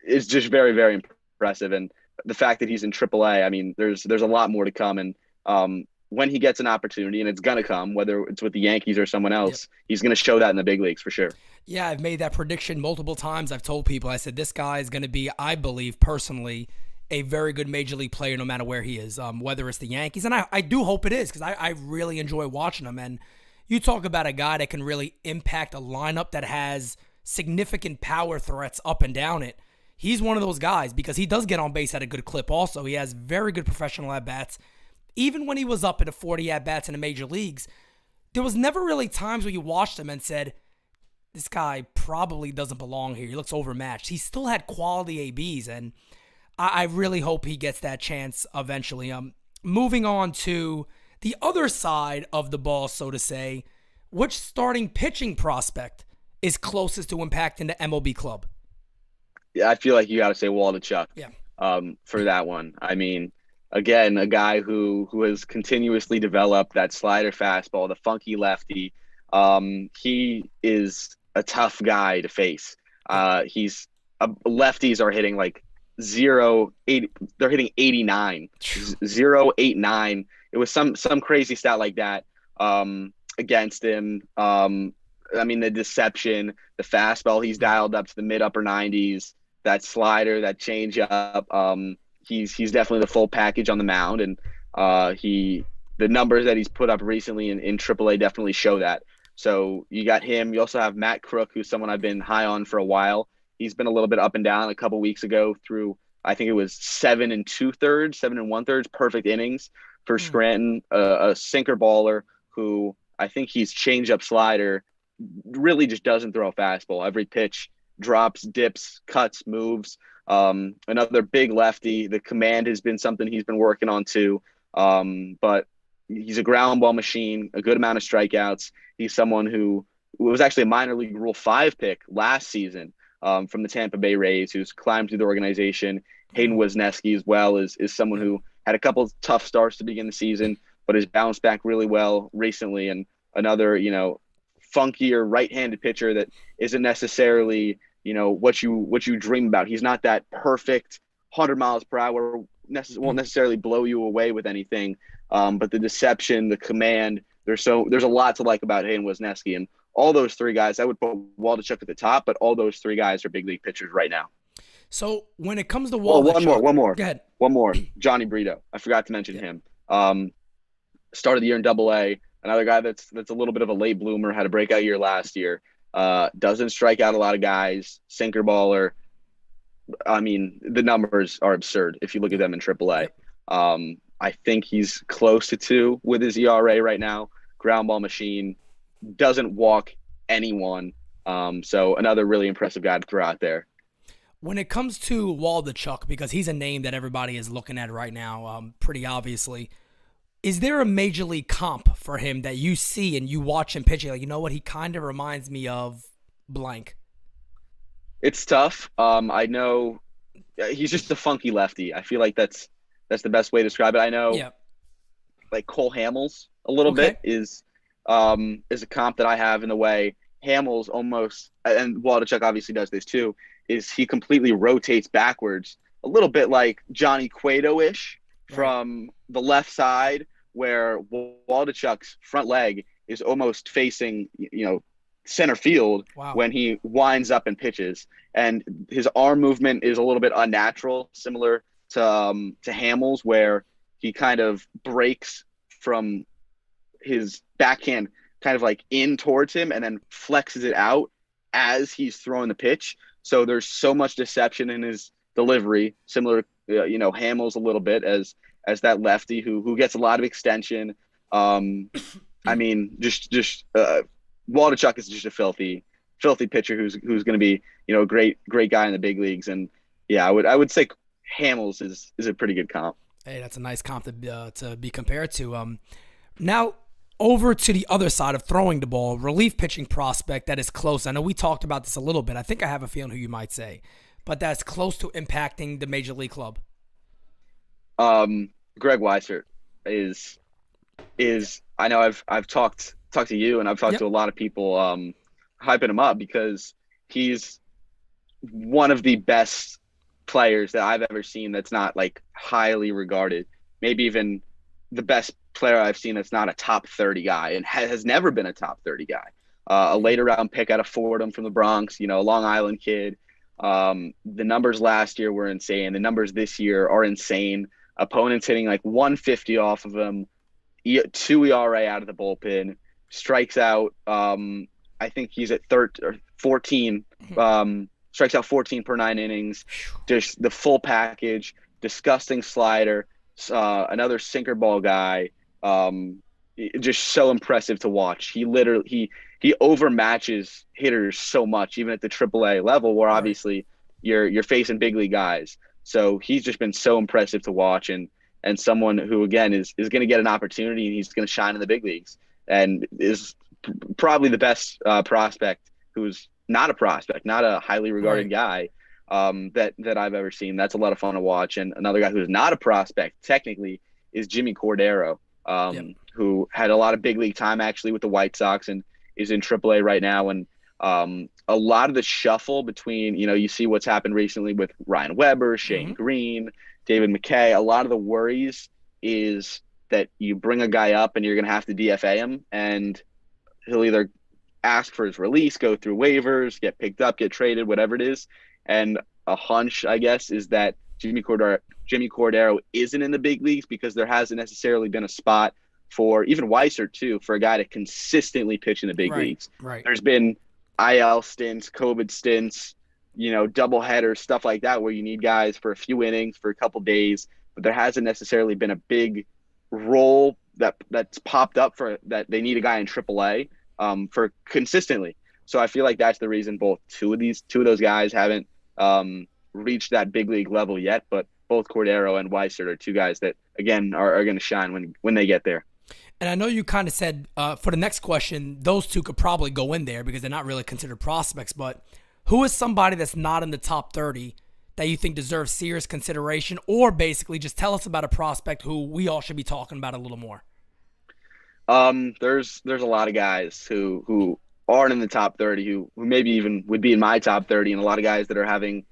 Speaker 4: Is just very, very impressive, and the fact that he's in AAA, I mean, there's a lot more to come, and when he gets an opportunity, and it's gonna come, whether it's with the Yankees or someone else, he's gonna show that in the big leagues for sure.
Speaker 1: Yeah, I've made that prediction multiple times. I've told people, I said, this guy is going to be, I believe personally, a very good major league player no matter where he is, whether it's the Yankees. And I do hope it is, because I really enjoy watching him. And you talk about a guy that can really impact a lineup that has significant power threats up and down it. He's one of those guys, because he does get on base at a good clip also. He has very good professional at-bats. Even when he was up at 40 at-bats in the major leagues, there was never really times where you watched him and said, this guy probably doesn't belong here. He looks overmatched. He still had quality ABs, and I really hope he gets that chance eventually. Moving on to the other side of the ball, so to say, which starting pitching prospect is closest to impacting the MLB club?
Speaker 4: Yeah, I feel like you got to say Waldichuk.
Speaker 1: Yeah.
Speaker 4: For that one. I mean, again, a guy who has continuously developed that slider fastball, the funky lefty. He is a tough guy to face. Lefties are hitting like 0.8. They're hitting 89, 0.89. It was some crazy stat like that against him. I mean, the deception, the fastball, he's dialed up to the mid upper 90s. That slider, that changeup. He's definitely the full package on the mound, and the numbers that he's put up recently in AAA definitely show that. So you got him. You also have Matt Crook, who's someone I've been high on for a while. He's been a little bit up and down. A couple weeks ago through, I think it was 7 1/3 perfect innings for Scranton, a sinker baller who I think he's changeup slider, really just doesn't throw a fastball. Every pitch drops, dips, cuts, moves. Another big lefty. The command has been something he's been working on too. But he's a ground ball machine, a good amount of strikeouts. He's someone who was actually a minor league Rule 5 pick last season from the Tampa Bay Rays, who's climbed through the organization. Hayden Wesneski as well is someone who had a couple of tough starts to begin the season, but has bounced back really well recently. And another, funkier right-handed pitcher that isn't necessarily, what you dream about. He's not that perfect 100 miles per hour, won't necessarily blow you away with anything. But the deception, the command, there's a lot to like about Hayden Wesneski. And all those three guys, I would put Waldichuk at the top, but all those three guys are big league pitchers right now.
Speaker 1: So when it comes to Waldichuk,
Speaker 4: one more.
Speaker 1: Go ahead.
Speaker 4: One more. Johnny Brito. I forgot to mention him. Started the year in Double-A. Another guy that's a little bit of a late bloomer, had a breakout year last year. Doesn't strike out a lot of guys. Sinker baller. I mean, the numbers are absurd if you look at them in AAA. I think he's close to 2 with his ERA right now. Ground ball machine. Doesn't walk anyone. So another really impressive guy to throw out there.
Speaker 1: When it comes to Waldichuk, because he's a name that everybody is looking at right now, pretty obviously, is there a major league comp for him that you see and you watch him pitching? Like, you know what? He kind of reminds me of blank.
Speaker 4: It's tough. I know he's just a funky lefty. I feel like that's the best way to describe it. I know, like Cole Hamels a little bit is a comp that I have in the way. Hamels almost, and Waldichuk obviously does this too, is he completely rotates backwards, a little bit like Johnny Cueto-ish from the left side, where Waldichuk's front leg is almost facing, center field when he winds up and pitches. And his arm movement is a little bit unnatural, similar to Hamels, where he kind of breaks from his backhand kind of like in towards him and then flexes it out as he's throwing the pitch. So there's so much deception in his delivery, similar, Hamels a little bit as that lefty who gets a lot of extension. I mean, Waldichuk is just a filthy pitcher who's going to be, a great guy in the big leagues. And yeah, I would say Hamels is a pretty good comp.
Speaker 1: Hey, that's a nice comp to be compared to. Now, over to the other side of throwing the ball, relief pitching prospect that is close. I know we talked about this a little bit. I think I have a feeling who you might say, but that's close to impacting the major league club.
Speaker 4: Greg Weissert is I know I've talked to you, and I've talked to a lot of people hyping him up because he's one of the best players that I've ever seen that's not like highly regarded. Maybe even the best player I've seen that's not a top 30 guy and has never been a top 30 guy. A later round pick out of Fordham from the Bronx, a Long Island kid. The numbers last year were insane. The numbers this year are insane. Opponents hitting like 150 off of him, 2 ERA out of the bullpen, strikes out. I think he's at 14. Strikes out 14 per 9 innings. Just the full package. Disgusting slider. Another sinker ball guy. Just so impressive to watch. He overmatches hitters so much, even at the AAA level, where obviously you're facing big league guys. So he's just been so impressive to watch, and someone who again is going to get an opportunity, and he's going to shine in the big leagues, and is probably the best prospect who's not a prospect, not a highly regarded guy that I've ever seen. That's a lot of fun to watch. And another guy who's not a prospect technically is Jimmy Cordero, who had a lot of big league time actually with the White Sox and is in AAA right now. And a lot of the shuffle between, you see what's happened recently with Ryan Weber, Shane Green, David McKay. A lot of the worries is that you bring a guy up and you're going to have to DFA him, and he'll either ask for his release, go through waivers, get picked up, get traded, whatever it is. And a hunch, I guess, is that Jimmy Cordero isn't in the big leagues because there hasn't necessarily been a spot for even Weissert too, for a guy to consistently pitch in the big leagues.
Speaker 1: Right.
Speaker 4: There's been IL stints, COVID stints, double headers, stuff like that, where you need guys for a few innings for a couple days, but there hasn't necessarily been a big role that's popped up for that they need a guy in AAA for consistently. So I feel like that's the reason two of those guys haven't reached that big league level yet, but both Cordero and Weissert are two guys that again are going to shine when they get there.
Speaker 1: And I know you kind of said for the next question, those two could probably go in there because they're not really considered prospects, but who is somebody that's not in the top 30 that you think deserves serious consideration, or basically just tell us about a prospect who we all should be talking about a little more?
Speaker 4: There's a lot of guys who aren't in the top 30 who maybe even would be in my top 30, and a lot of guys that are having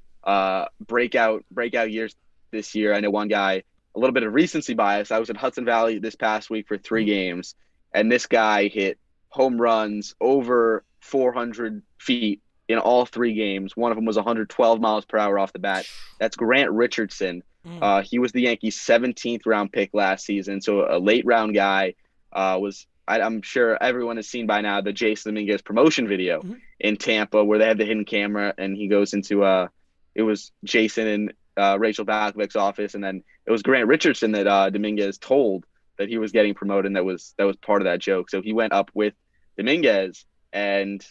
Speaker 4: breakout years this year. I know one guy, a little bit of recency bias. I was at Hudson Valley this past week for 3 games, and this guy hit home runs over 400 feet in all 3 games. One of them was 112 miles per hour off the bat. That's Grant Richardson. He was the Yankees' 17th round pick last season, so a late round guy. I'm sure everyone has seen by now the Jason Dominguez promotion video in Tampa where they had the hidden camera and he goes into it was Jason and Rachel Balkovic's office, and then it was Grant Richardson that Dominguez told that he was getting promoted, and that was part of that joke. So he went up with Dominguez and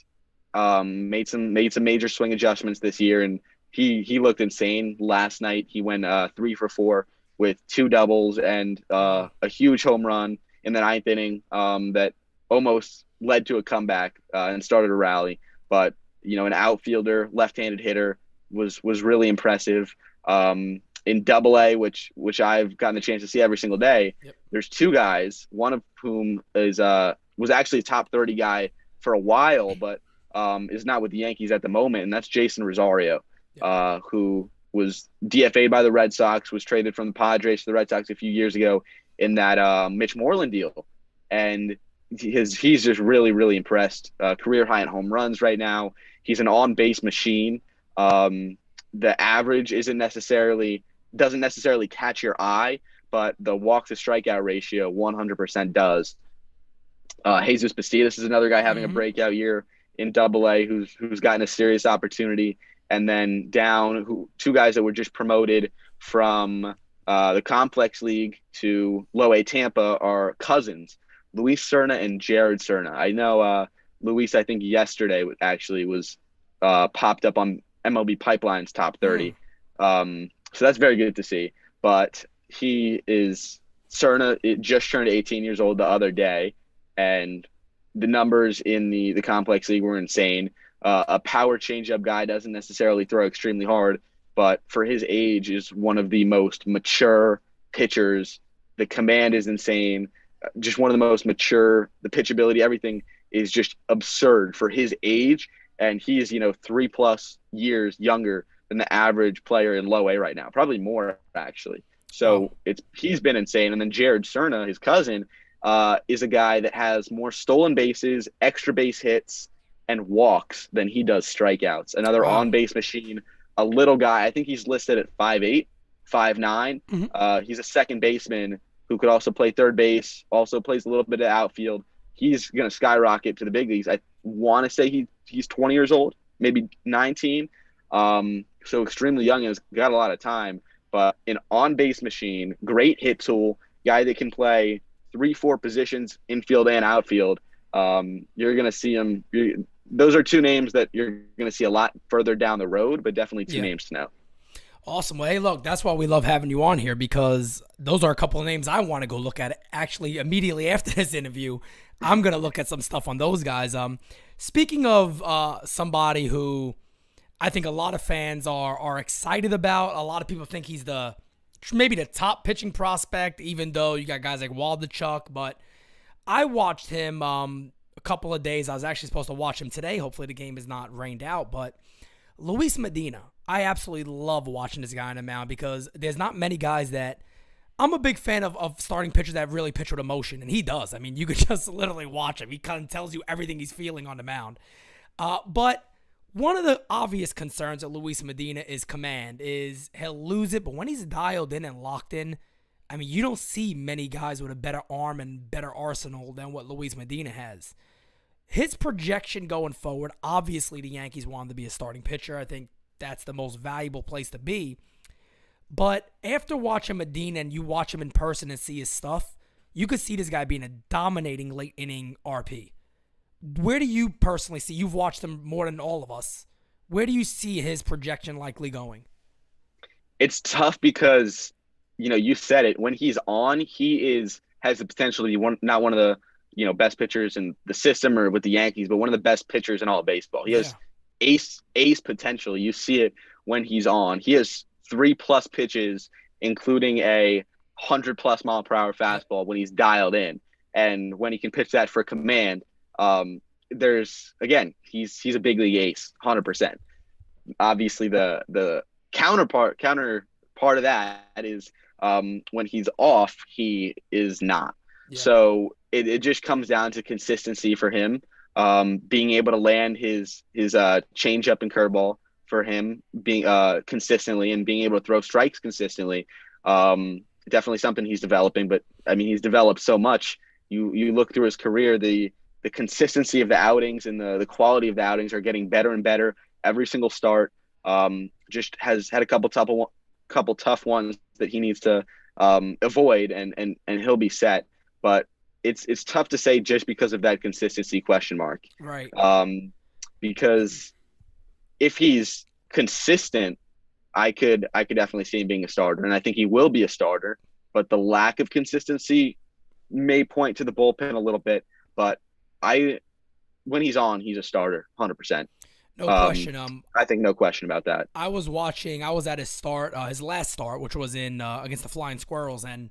Speaker 4: made some major swing adjustments this year, and he looked insane last night. He went 3 for 4 with 2 doubles and a huge home run in the 9th inning that almost led to a comeback and started a rally. But an outfielder, left-handed hitter, was really impressive. In Double-A, which I've gotten the chance to see every single day, there's 2 guys, one of whom was actually a top 30 guy for a while, but is not with the Yankees at the moment, and that's Jason Rosario, who was DFA'd by the Red Sox, was traded from the Padres to the Red Sox a few years ago in that Mitch Moreland deal. And he's just really, really impressed. Career high in home runs right now. He's an on-base machine. The average doesn't necessarily catch your eye, but the walk to strikeout ratio 100% does. Jesus Bastidas is another guy having a breakout year in Double-A who's gotten a serious opportunity. And then down, 2 guys that were just promoted from the Complex League to Low A Tampa are cousins, Luis Serna and Jared Serna. I know Luis, I think yesterday actually was popped up on MLB Pipeline's top 30. So that's very good to see. But Serna just turned 18 years old the other day. and the numbers in the complex league were insane. A power changeup guy doesn't necessarily throw extremely hard, but for his age is one of the most mature pitchers. The command is insane. Just one of the most mature. The pitchability, everything is just absurd for his age. And he is, 3+ years younger than the average player in low A right now, probably more actually. So he's been insane. And then Jared Cerna, his cousin, is a guy that has more stolen bases, extra base hits, and walks than he does strikeouts. Another on-base machine, a little guy. I think he's listed at 5'8", 5'9".
Speaker 1: Mm-hmm.
Speaker 4: He's a second baseman who could also play third base, also plays a little bit of outfield. He's going to skyrocket to the big leagues. I want to say he's 20 years old, maybe 19. So extremely young and has got a lot of time. But an on-base machine, great hit tool, guy that can play 3-4 positions, infield and outfield. You're going to see him. Those are two names that you're going to see a lot further down the road, but definitely two names to know.
Speaker 1: Awesome. Well, hey, look, that's why we love having you on here, because those are a couple of names I want to go look at. Actually, immediately after this interview, I'm going to look at some stuff on those guys. Speaking of somebody who I think a lot of fans are excited about, a lot of people think he's maybe the top pitching prospect, even though you got guys like Waldachuk. But I watched him a couple of days. I was actually supposed to watch him today. Hopefully the game is not rained out. But Luis Medina, I absolutely love watching this guy on the mound, because there's not many guys that I'm a big fan of starting pitchers that really pitch with emotion, and he does. I mean, you could just literally watch him. He kind of tells you everything he's feeling on the mound. But one of the obvious concerns of Luis Medina is command. Is he'll lose it, but when he's dialed in and locked in, I mean, you don't see many guys with a better arm and better arsenal than what Luis Medina has. His projection going forward, obviously the Yankees want him to be a starting pitcher. I think that's the most valuable place to be. But after watching Medina and you watch him in person and see his stuff, you could see this guy being a dominating late inning RP. Where do you personally see, you've watched him more than all of us, where do you see his projection likely going?
Speaker 4: It's tough because, you said it. When he's on, has the potential to be not one of the, best pitchers in the system or with the Yankees, but one of the best pitchers in all of baseball. He has ace potential. You see it when he's on. He has 3+ pitches, including a 100+ mile per hour fastball when he's dialed in. And when he can pitch that for command, he's a big league ace, 100%. Obviously the counter part of that is when he's off, he is not. Yeah. So it just comes down to consistency for him, being able to land his changeup and curveball for him, being consistently and being able to throw strikes consistently. Definitely something he's developing, but I mean, he's developed so much. You look through his career, the consistency of the outings and the quality of the outings are getting better and better every single start. Just has had a couple tough ones that he needs to avoid, and he'll be set. But it's tough to say just because of that consistency question mark.
Speaker 1: Right.
Speaker 4: Because if he's consistent, I could definitely see him being a starter, and I think he will be a starter. But the lack of consistency may point to the bullpen a little bit. But when he's on, he's a starter, 100%.
Speaker 1: No question.
Speaker 4: I think no question about that.
Speaker 1: I was at his start, his last start, which was in against the Flying Squirrels, and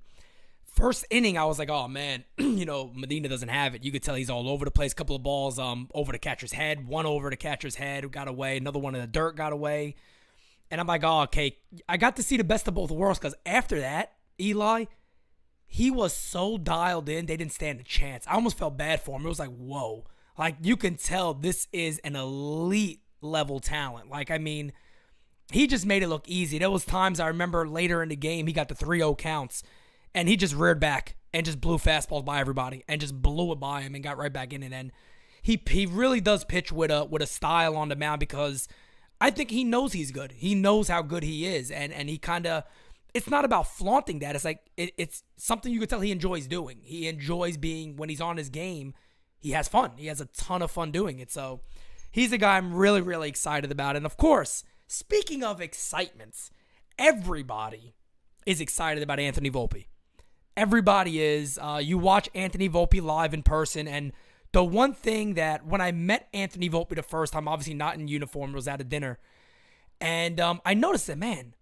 Speaker 1: first inning, I was like, oh man, Medina doesn't have it. You could tell he's all over the place. Couple of balls over the catcher's head, one over the catcher's head got away, another one in the dirt got away, and I'm like, oh, okay, I got to see the best of both worlds, because after that, Eli, he was so dialed in, they didn't stand a chance. I almost felt bad for him. It was like, whoa. Like, you can tell this is an elite level talent. Like, I mean, he just made it look easy. There was times I remember later in the game, he got the 3-0 counts, and he just reared back and just blew fastballs by everybody and just blew it by him and got right back in it. And he really does pitch with a style on the mound, because I think he knows he's good. He knows how good he is, and he kind of, it's not about flaunting that. It's like it's something you could tell he enjoys doing. He enjoys being, when he's on his game, he has fun. He has a ton of fun doing it. So he's a guy I'm really, really excited about. And of course, speaking of excitements, everybody is excited about Anthony Volpe. Everybody is. You watch Anthony Volpe live in person, and the one thing that when I met Anthony Volpe the first time, obviously not in uniform, was at a dinner, and I noticed that, man,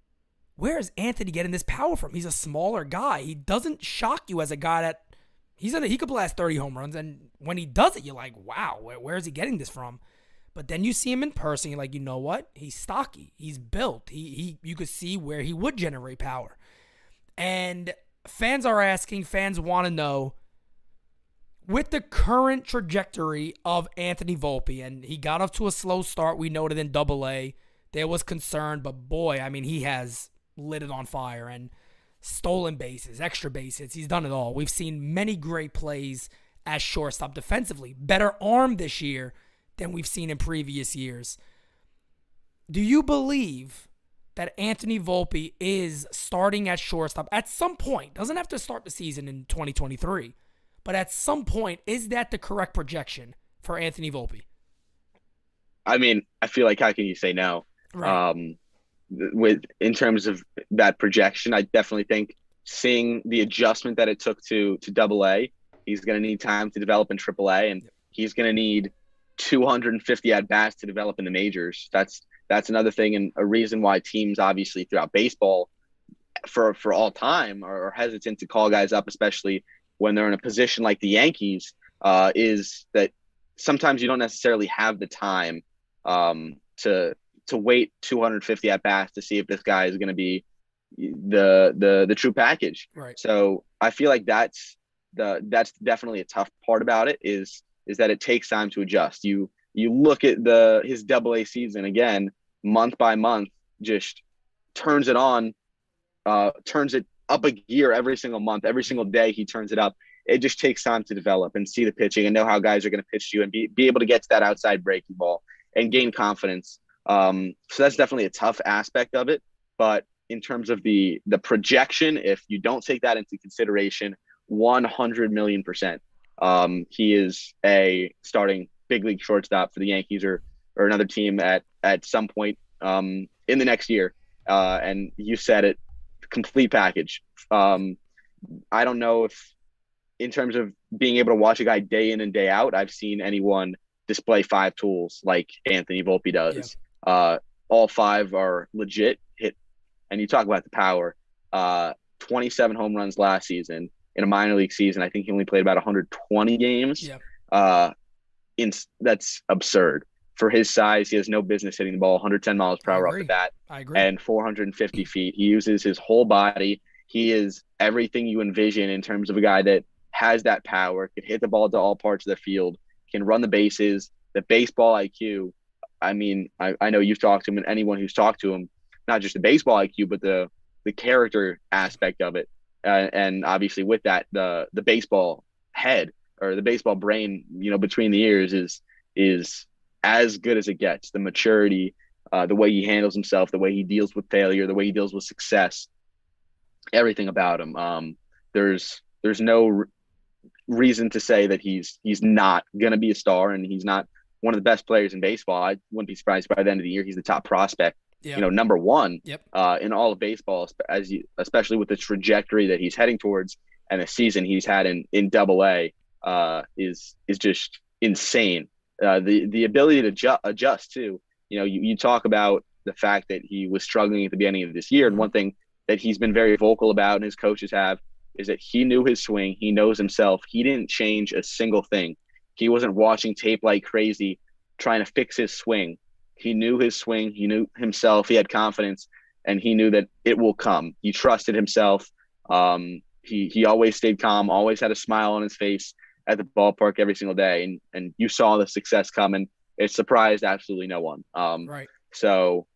Speaker 1: where is Anthony getting this power from? He's a smaller guy. He doesn't shock you as a guy that he could blast 30 home runs, and when he does it, you're like, wow, where is he getting this from? But then you see him in person, you're like, you know what? He's stocky. He's built. You could see where he would generate power. And fans are asking, fans want to know, with the current trajectory of Anthony Volpe, and he got off to a slow start, we noted in Double-A, there was concern, but boy, I mean, he has lit it on fire, and stolen bases, extra bases, he's done it all. We've seen many great plays as shortstop defensively, better arm this year than we've seen in previous years. Do you believe that Anthony Volpe is starting at shortstop at some point? Doesn't have to start the season in 2023, but at some point, is that the correct projection for Anthony Volpe?
Speaker 4: I mean, I feel like, how can you say no?
Speaker 1: Right.
Speaker 4: In terms of that projection, I definitely think seeing the adjustment that it took to Double-A, he's going to need time to develop in Triple-A, and he's going to need 250 at bats to develop in the majors. That's another thing, and a reason why teams obviously throughout baseball for all time are hesitant to call guys up, especially when they're in a position like the Yankees, is that sometimes you don't necessarily have the time to wait 250 at bats to see if this guy is going to be the true package.
Speaker 1: Right.
Speaker 4: So I feel like that's definitely a tough part about it, is that it takes time to adjust. You look at his Double-A season again, month by month, just turns it on, turns it up a gear every single month, every single day he turns it up. It just takes time to develop and see the pitching and know how guys are going to pitch to you and be able to get to that outside breaking ball and gain confidence. So that's definitely a tough aspect of it. But in terms of the projection, if you don't take that into consideration, 100,000,000%. He is a starting big league shortstop for the Yankees or another team at some point in the next year. And you said it, complete package. I don't know if, in terms of being able to watch a guy day in and day out, I've seen anyone display 5 tools like Anthony Volpe does. Yeah. All 5 are legit hit. And you talk about the power, 27 home runs last season in a minor league season. I think he only played about 120 games. Yeah. That's absurd. For his size, he has no business hitting the ball 110 miles per hour off the bat.
Speaker 1: I agree.
Speaker 4: And 450 feet. He uses his whole body. He is everything you envision in terms of a guy that has that power, can hit the ball to all parts of the field, can run the bases, the baseball IQ. I mean, I know you've talked to him, and anyone who's talked to him, not just the baseball IQ, but the character aspect of it. And obviously with that, the baseball head or the baseball brain, between the ears is as good as it gets. The maturity, the way he handles himself, the way he deals with failure, the way he deals with success, everything about him. There's no reason to say that he's not going to be a star, and he's not one of the best players in baseball. I wouldn't be surprised by the end of the year he's the top prospect, number one in all of baseball, especially with the trajectory that he's heading towards and the season he's had in Double-A is just insane. The ability to adjust too. You talk about the fact that he was struggling at the beginning of this year, and one thing that he's been very vocal about, and his coaches have, is that he knew his swing. He knows himself. He didn't change a single thing. He wasn't watching tape like crazy, trying to fix his swing. He knew his swing. He knew himself. He had confidence, and he knew that it will come. He trusted himself. He always stayed calm, always had a smile on his face at the ballpark every single day. And you saw the success coming. It surprised absolutely no one.
Speaker 1: Right.
Speaker 4: So,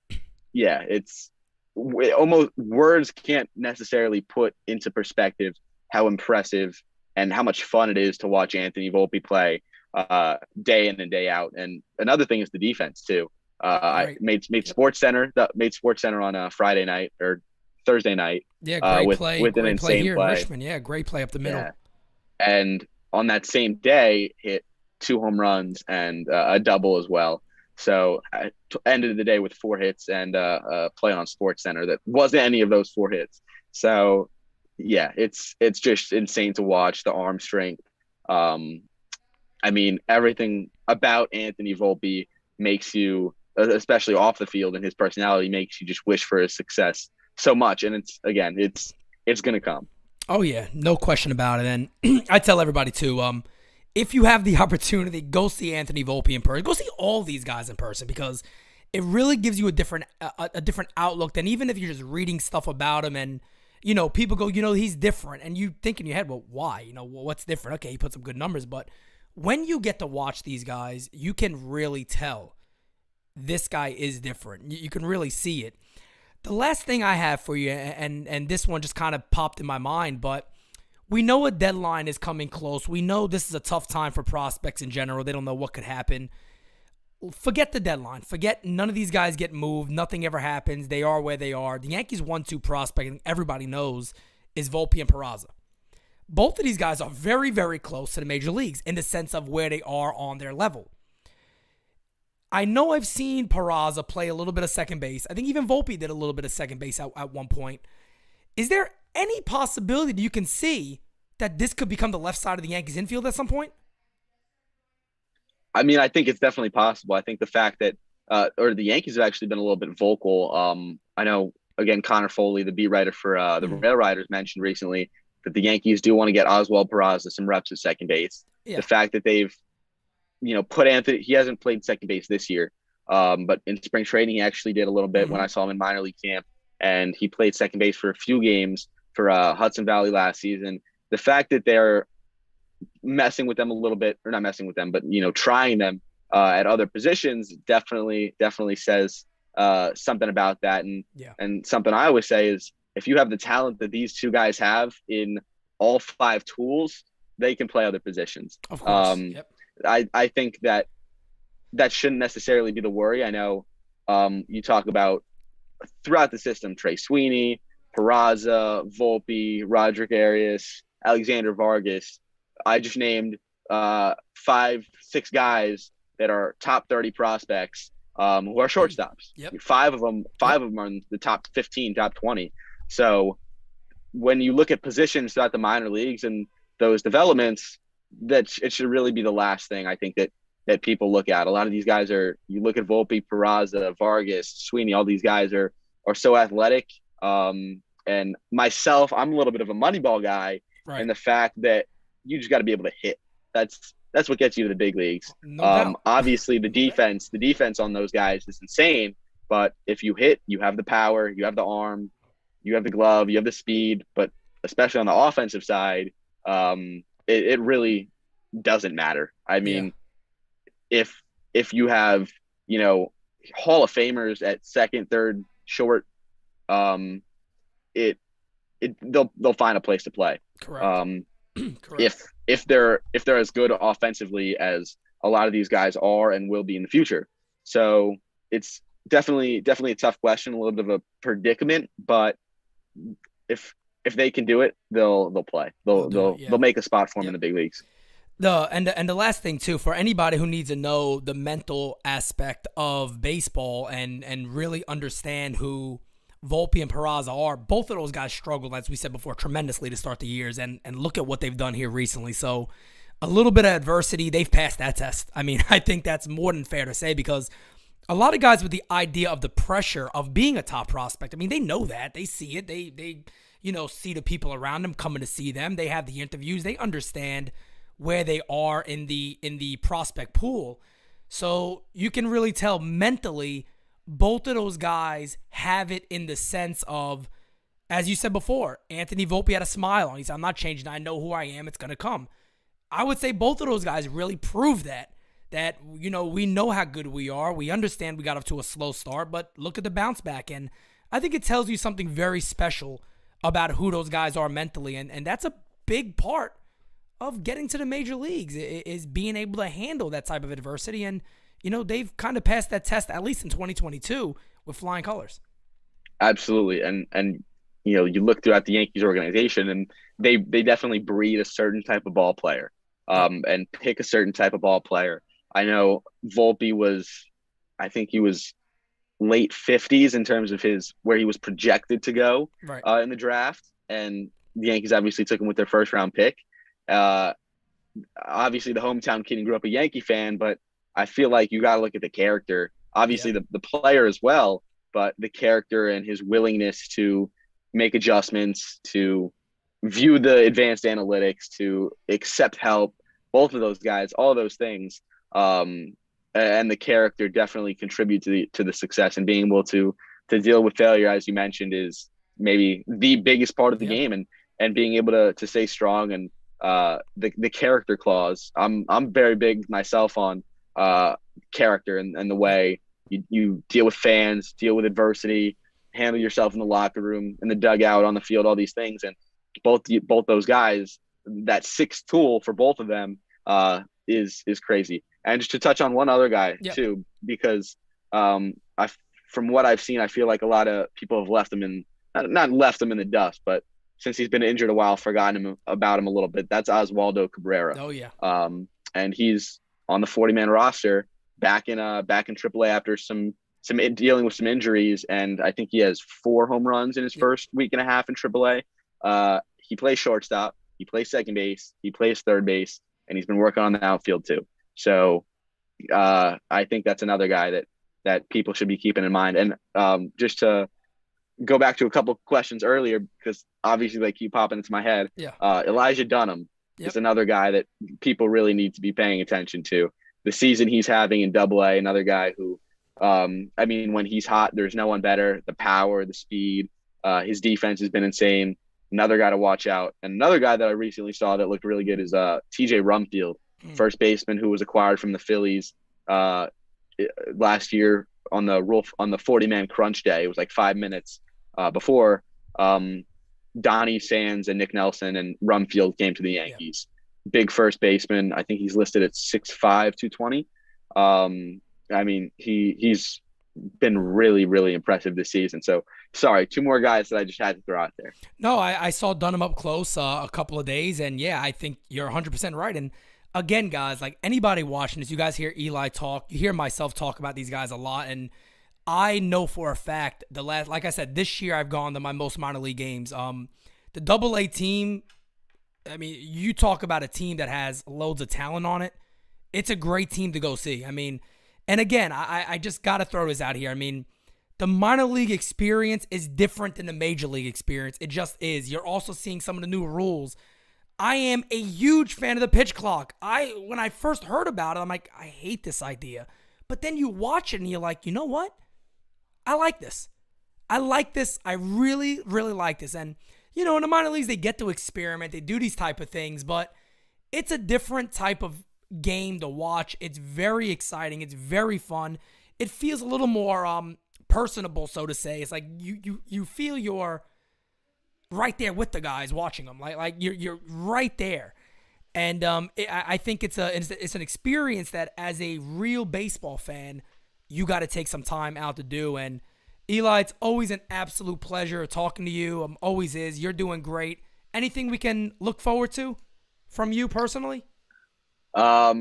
Speaker 4: yeah, it's almost words can't necessarily put into perspective how impressive and how much fun it is to watch Anthony Volpe play day in and day out. And another thing is the defense too. I made Sports Center on Friday night or Thursday night.
Speaker 1: Yeah, great play.
Speaker 4: With an
Speaker 1: great
Speaker 4: insane
Speaker 1: play here
Speaker 4: play.
Speaker 1: in Richmond. Yeah, great play up the middle.
Speaker 4: Yeah. And on that same day, hit 2 home runs and a double as well. So I ended the day with 4 hits and a play on Sports Center that wasn't any of those 4 hits. So yeah, it's just insane to watch the arm strength. I mean, everything about Anthony Volpe makes you, especially off the field, and his personality makes you just wish for his success so much. And it's going to come.
Speaker 1: Oh yeah, no question about it. And I tell everybody too, if you have the opportunity, go see Anthony Volpe in person. Go see all these guys in person, because it really gives you a different outlook than even if you're just reading stuff about him. And people go, he's different, and you think in your head, well, why? What's different? Okay, he put some good numbers, but when you get to watch these guys, you can really tell this guy is different. You can really see it. The last thing I have for you, and this one just kind of popped in my mind, but we know a deadline is coming close. We know this is a tough time for prospects in general. They don't know what could happen. Forget the deadline. Forget none of these guys get moved. Nothing ever happens. They are where they are. The Yankees' 1-2 prospect, and everybody knows, is Volpe and Peraza. Both of these guys are very, very close to the major leagues in the sense of where they are on their level. I know I've seen Peraza play a little bit of second base. I think even Volpe did a little bit of second base at one point. Is there any possibility that you can see that this could become the left side of the Yankees infield at some point?
Speaker 4: I mean, I think it's definitely possible. I think the fact that, or the Yankees have actually been a little bit vocal. I know, again, Connor Foley, the beat writer for the Rail Riders, mentioned recently that the Yankees do want to get Oswald Peraza some reps at second base. Yeah. The fact that they've, put Anthony, he hasn't played second base this year, but in spring training, he actually did a little bit when I saw him in minor league camp, and he played second base for a few games for Hudson Valley last season. The fact that they're messing with them a little bit, or not messing with them, but, trying them at other positions definitely says something about that. And something I always say is, if you have the talent that these two guys have in all 5 tools, they can play other positions.
Speaker 1: Of course.
Speaker 4: I think that shouldn't necessarily be the worry. I know you talk about throughout the system, Trey Sweeney, Peraza, Volpe, Roderick Arias, Alexander Vargas. I just named 5-6 guys that are top 30 prospects who are shortstops.
Speaker 1: Yep.
Speaker 4: 5 of them are in the top 15, top 20. So when you look at positions throughout the minor leagues and those developments, that it should really be the last thing I think that people look at. A lot of these guys you look at Volpe, Peraza, Vargas, Sweeney, all these guys are so athletic. And myself, I'm a little bit of a Moneyball guy, right? And the fact that you just got to be able to hit. That's what gets you to the big leagues. No obviously the defense on those guys is insane, but if you hit, you have the power, you have the arm, you have the glove, you have the speed, but especially on the offensive side, it really doesn't matter. I mean, if you have, Hall of Famers at second, third, short, they'll find a place to play.
Speaker 1: Correct.
Speaker 4: Correct. If they're as good offensively as a lot of these guys are and will be in the future. So it's definitely a tough question, a little bit of a predicament, but if they can do it, they'll play. They'll make a spot for them in the big leagues.
Speaker 1: And the last thing too, for anybody who needs to know the mental aspect of baseball and really understand who Volpe and Peraza are, both of those guys struggled, as we said before, tremendously to start the years, and look at what they've done here recently. So a little bit of adversity, they've passed that test. I mean, I think that's more than fair to say, because a lot of guys with the idea of the pressure of being a top prospect, I mean, they know that. They see it. They see the people around them coming to see them. They have the interviews. They understand where they are in the prospect pool. So you can really tell mentally both of those guys have it in the sense of, as you said before, Anthony Volpe had a smile on. He said, I'm not changing. I know who I am. It's going to come. I would say both of those guys really prove that we know how good we are. We understand we got off to a slow start, but look at the bounce back. And I think it tells you something very special about who those guys are mentally. And that's a big part of getting to the major leagues, is being able to handle that type of adversity. And, they've kind of passed that test, at least in 2022, with flying colors.
Speaker 4: Absolutely. And you look throughout the Yankees organization, and they definitely breed a certain type of ball player, and pick a certain type of ball player. I know Volpe I think he was late 50s in terms of where he was projected to go in the draft. And the Yankees obviously took him with their first round pick. Obviously the hometown kid and grew up a Yankee fan, but I feel like you got to look at the character. Obviously the player as well, but the character and his willingness to make adjustments, to view the advanced analytics, to accept help, both of those guys, all of those things. And the character definitely contribute to the success, and being able to deal with failure, as you mentioned, is maybe the biggest part of the game, and being able to stay strong, and the character clause. I'm very big myself on character and the way you deal with fans, deal with adversity, handle yourself in the locker room, in the dugout, on the field, all these things. And both those guys, that sixth tool for both of them is crazy. And just to touch on one other guy too, because from what I've seen, I feel like a lot of people have left him in, not left him in the dust, but since he's been injured a while, forgotten about him a little bit. That's Oswaldo Cabrera.
Speaker 1: Oh yeah.
Speaker 4: And he's on the 40-man roster back in AAA after some dealing with some injuries, and I think he has 4 home runs in his first week and a half in AAA. He plays shortstop, he plays second base, he plays third base, and he's been working on the outfield too. So I think that's another guy that people should be keeping in mind. And just to go back to a couple questions earlier, because obviously they keep popping into my head. Elijah Dunham is another guy that people really need to be paying attention to. The season he's having in AA, another guy who, I mean, when he's hot, there's no one better. The power, the speed, his defense has been insane. Another guy to watch out. And another guy that I recently saw that looked really good is TJ Rumfield, first baseman who was acquired from the Phillies last year on the 40-man crunch day. It was like 5 minutes before Donnie Sands and Nick Nelson and Rumfield came to the Yankees. Big first baseman. I think he's listed at 6'5", 220. I mean, he's been really, really impressive this season. So, sorry, 2 more guys that I just had to throw out there.
Speaker 1: No, I saw Dunham up close a couple of days, and yeah, I think you're 100% right. And again, guys, like anybody watching this, you guys hear Eli talk, you hear myself talk about these guys a lot, and I know for a fact like I said, this year I've gone to my most minor league games. The AA team, I mean, you talk about a team that has loads of talent on it. It's a great team to go see. I mean, and again, I just got to throw this out here. I mean, the minor league experience is different than the major league experience. It just is. You're also seeing some of the new rules. I am a huge fan of the pitch clock. When I first heard about it, I'm like, I hate this idea. But then you watch it and you're like, you know what? I like this. I like this. I really, really like this. And, you know, in the minor leagues, they get to experiment. They do these type of things, but it's a different type of game to watch. It's very exciting. It's very fun. It feels a little more personable, so to say. It's like you feel you're right there with the guys watching them. Like you're right there. And I think it's an experience that as a real baseball fan, you got to take some time out to do. And Eli, it's always an absolute pleasure talking to you. Always is. You're doing great. Anything we can look forward to from you personally?
Speaker 4: I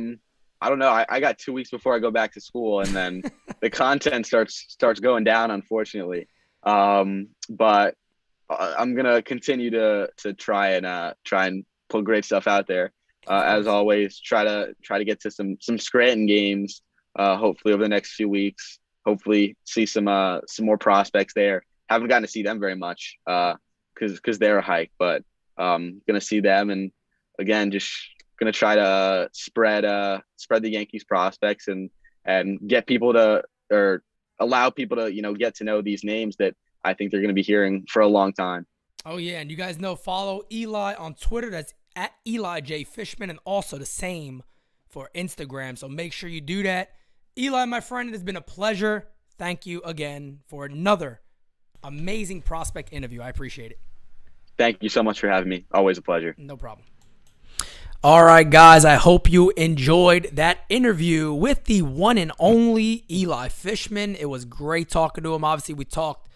Speaker 4: don't know. I got 2 weeks before I go back to school, and then the content starts going down, unfortunately. But I'm gonna continue to try and put great stuff out there. As always, try to get to some Scranton games. Hopefully over the next few weeks. Hopefully see some more prospects there. Haven't gotten to see them very much because they're a hike, but gonna see them, and again, just gonna try to spread the Yankees prospects and get people to, or allow people to, you know, get to know these names that I think they're gonna be hearing for a long time.
Speaker 1: Oh yeah, and you guys know, follow Eli on Twitter. That's at Eli J Fishman, and also the same for Instagram. So make sure you do that. Eli, my friend, it has been a pleasure. Thank you again for another amazing prospect interview. I appreciate it.
Speaker 4: Thank you so much for having me. Always a pleasure.
Speaker 1: No problem. All right, guys, I hope you enjoyed that interview with the one and only Eli Fishman. It was great talking to him. Obviously, we talked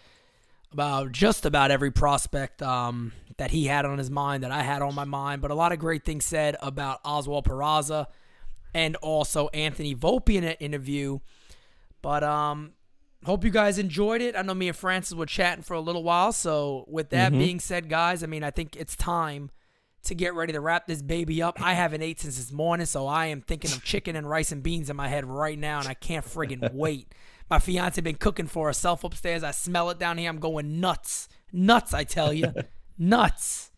Speaker 1: about just about every prospect that he had on his mind, that I had on my mind, but a lot of great things said about Oswald Peraza and also Anthony Volpe in an interview. But Hope you guys enjoyed it. I know me and Francis were chatting for a little while. So with that being said, guys, I mean, I think it's time to get ready to wrap this baby up. I haven't ate since this morning, so I am thinking of chicken and rice and beans in my head right now, and I can't friggin' wait. My fiance been cooking for herself upstairs. I smell it down here. I'm going nuts. Nuts, I tell you. Nuts.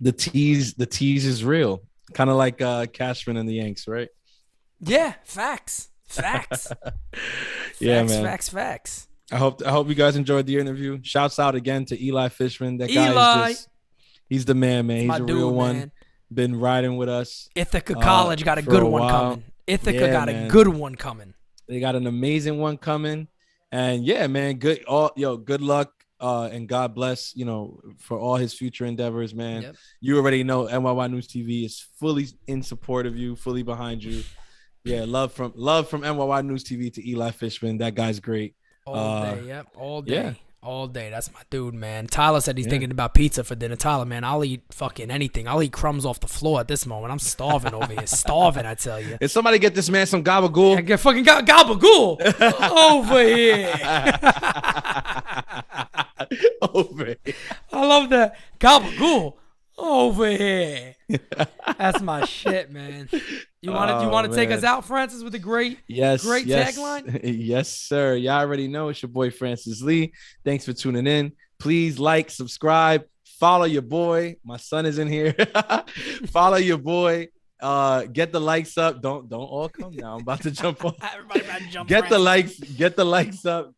Speaker 3: The tease is real. Kind of like Cashman and the Yanks, right?
Speaker 1: Yeah, facts.
Speaker 3: Yeah,
Speaker 1: Facts,
Speaker 3: man.
Speaker 1: Facts.
Speaker 3: I hope you guys enjoyed the interview. Shouts out again to Eli Fishman. That guy is just, he's the man, man. He's a real one. Man. Been riding with us.
Speaker 1: Ithaca College got a good one coming. Ithaca got a good one coming.
Speaker 3: They got an amazing one coming. And yeah, man, good luck. And God bless, for all his future endeavors, man. Yep. You already know NYY News TV is fully in support of you, fully behind you. Yeah, love from NYY News TV to Eli Fishman. That guy's great.
Speaker 1: All day, yep. All day. Yeah. All day. That's my dude, man. Tyler said he's thinking about pizza for dinner. Tyler, man, I'll eat fucking anything. I'll eat crumbs off the floor at this moment. I'm starving over here. Starving, I tell you.
Speaker 3: If somebody get this man some gabagool.
Speaker 1: Yeah, get fucking gabagool over here.
Speaker 3: Over here.
Speaker 1: I love that. Gabagool over here. That's my shit, man. You want to take us out, Francis, with a great tagline?
Speaker 3: Yes, sir. Y'all already know it's your boy Francis Lee. Thanks for tuning in. Please like, subscribe, follow your boy. My son is in here. Follow your boy. Get the likes up. Don't all come now. I'm about to jump on.
Speaker 1: Everybody about to jump.
Speaker 3: Get the likes up.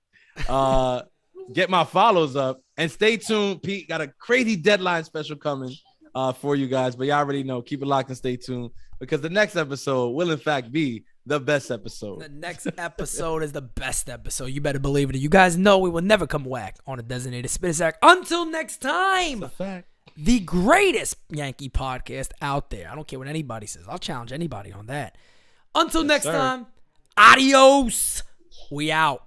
Speaker 3: Get my follows up. And stay tuned. Pete got a crazy deadline special coming for you guys. But y'all already know. Keep it locked and stay tuned. Because the next episode will, in fact, be the best episode.
Speaker 1: The next episode is the best episode. You better believe it. You guys know we will never come whack on a Designated Spittaz. Until next time,
Speaker 3: That's a fact.
Speaker 1: The greatest Yankee podcast out there. I don't care what anybody says. I'll challenge anybody on that. Until next time, adios. We out.